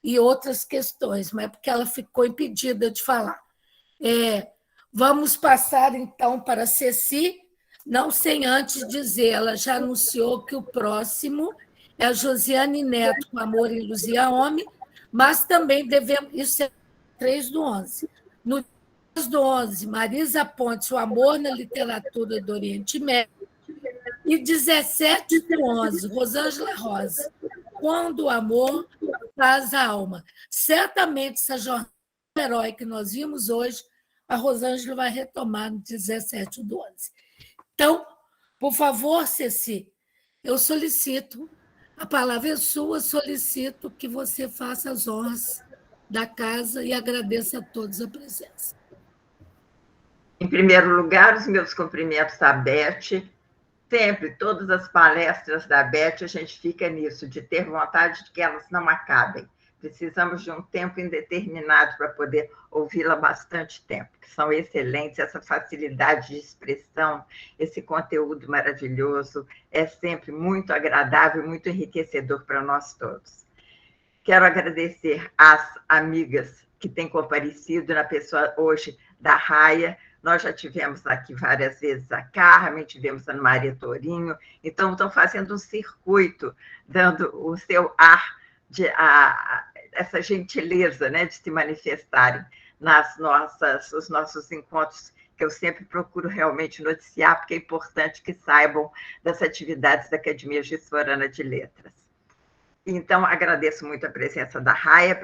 Speaker 2: e outras questões, mas é porque ela ficou impedida de falar. Vamos passar, então, para a Ceci, não sem antes dizer, ela já anunciou que o próximo é a Josiane Neto, com Amor em Luzia Homem, mas também devemos... Isso é 3/11. No 10/11, Marisa Pontes, O Amor na Literatura do Oriente Médio, e 17/11, Rosângela Rosa, Quando o Amor Faz a Alma. Certamente essa jornada do herói que nós vimos hoje, a Rosângela vai retomar no 17/11. Então, por favor, Ceci, eu solicito, a palavra é sua, solicito que você faça as honras da casa e agradeça a todos a presença.
Speaker 1: Em primeiro lugar, os meus cumprimentos à Beth. Sempre, todas as palestras da Beth, a gente fica nisso, de ter vontade de que elas não acabem. Precisamos de um tempo indeterminado para poder ouvi-la bastante tempo, que são excelentes, essa facilidade de expressão, esse conteúdo maravilhoso, é sempre muito agradável, muito enriquecedor para nós todos. Quero agradecer às amigas que têm comparecido, na pessoa hoje da Raia. Nós já tivemos aqui várias vezes a Carmen, tivemos a Ana Maria Tourinho, então estão fazendo um circuito, dando o seu ar, essa gentileza, né, de se manifestarem nos nossos encontros, que eu sempre procuro realmente noticiar, porque é importante que saibam das atividades da Academia Gessorana de Letras. Então, agradeço muito a presença da Raia,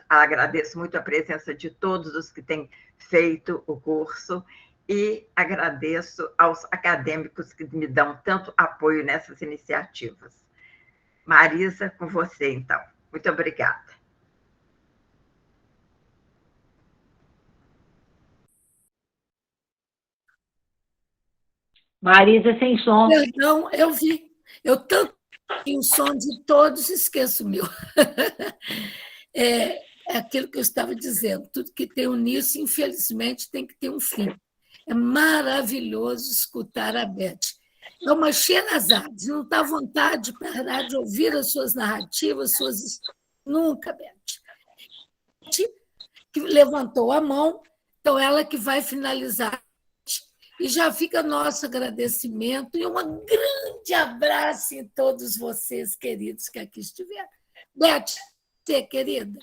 Speaker 1: agradeço muito a presença de todos os que têm feito o curso e agradeço aos acadêmicos que me dão tanto apoio nessas iniciativas. Marisa, com você, então. Muito obrigada.
Speaker 8: Marisa, sem som.
Speaker 2: Perdão, eu vi. Eu tanto tenho o som de todos, esqueço o meu. É aquilo que eu estava dizendo. Tudo que tem um início, infelizmente, tem que ter um fim. É maravilhoso escutar a Beth. É uma Sherazade, não dá vontade de parar de ouvir as suas narrativas, suas histórias. Nunca, Beth. Que levantou a mão, então ela que vai finalizar E já fica nosso agradecimento e um grande abraço em todos vocês, queridos, que aqui estiveram. Beth, você, querida?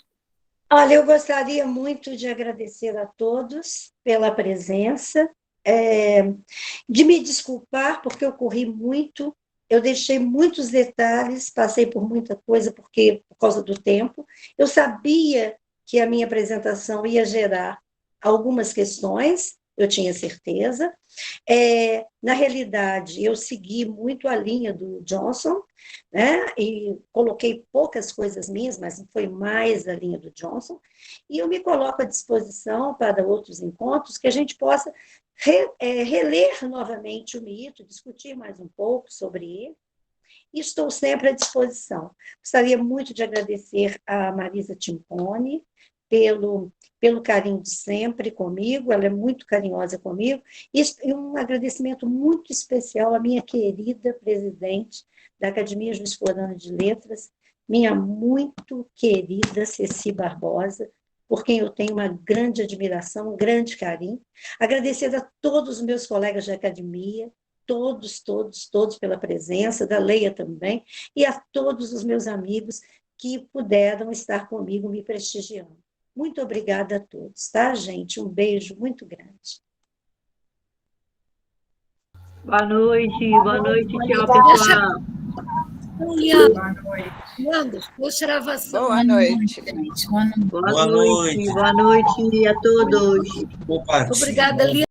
Speaker 4: Olha, eu gostaria muito de agradecer a todos pela presença, de me desculpar, porque eu corri muito, eu deixei muitos detalhes, passei por muita coisa por causa do tempo. Eu sabia que a minha apresentação ia gerar algumas questões, eu tinha certeza. Na realidade, eu segui muito a linha do Johnson, né? E coloquei poucas coisas minhas, mas foi mais a linha do Johnson, e eu me coloco à disposição para outros encontros, que a gente possa reler novamente o mito, discutir mais um pouco sobre ele, e estou sempre à disposição. Gostaria muito de agradecer a Marisa Timpone pelo carinho de sempre comigo, ela é muito carinhosa comigo, e um agradecimento muito especial à minha querida presidente da Academia Juiz Forano de Letras, minha muito querida Ceci Barbosa, por quem eu tenho uma grande admiração, um grande carinho. Agradecer a todos os meus colegas de academia, todos pela presença, da Leia também, e a todos os meus amigos que puderam estar comigo me prestigiando. Muito obrigada a todos, tá, gente? Um beijo muito grande.
Speaker 12: Boa noite, tchau, pessoal.
Speaker 2: Deixa a gravação.
Speaker 13: Boa noite.
Speaker 12: Boa noite a todos.
Speaker 2: Obrigada, Liana.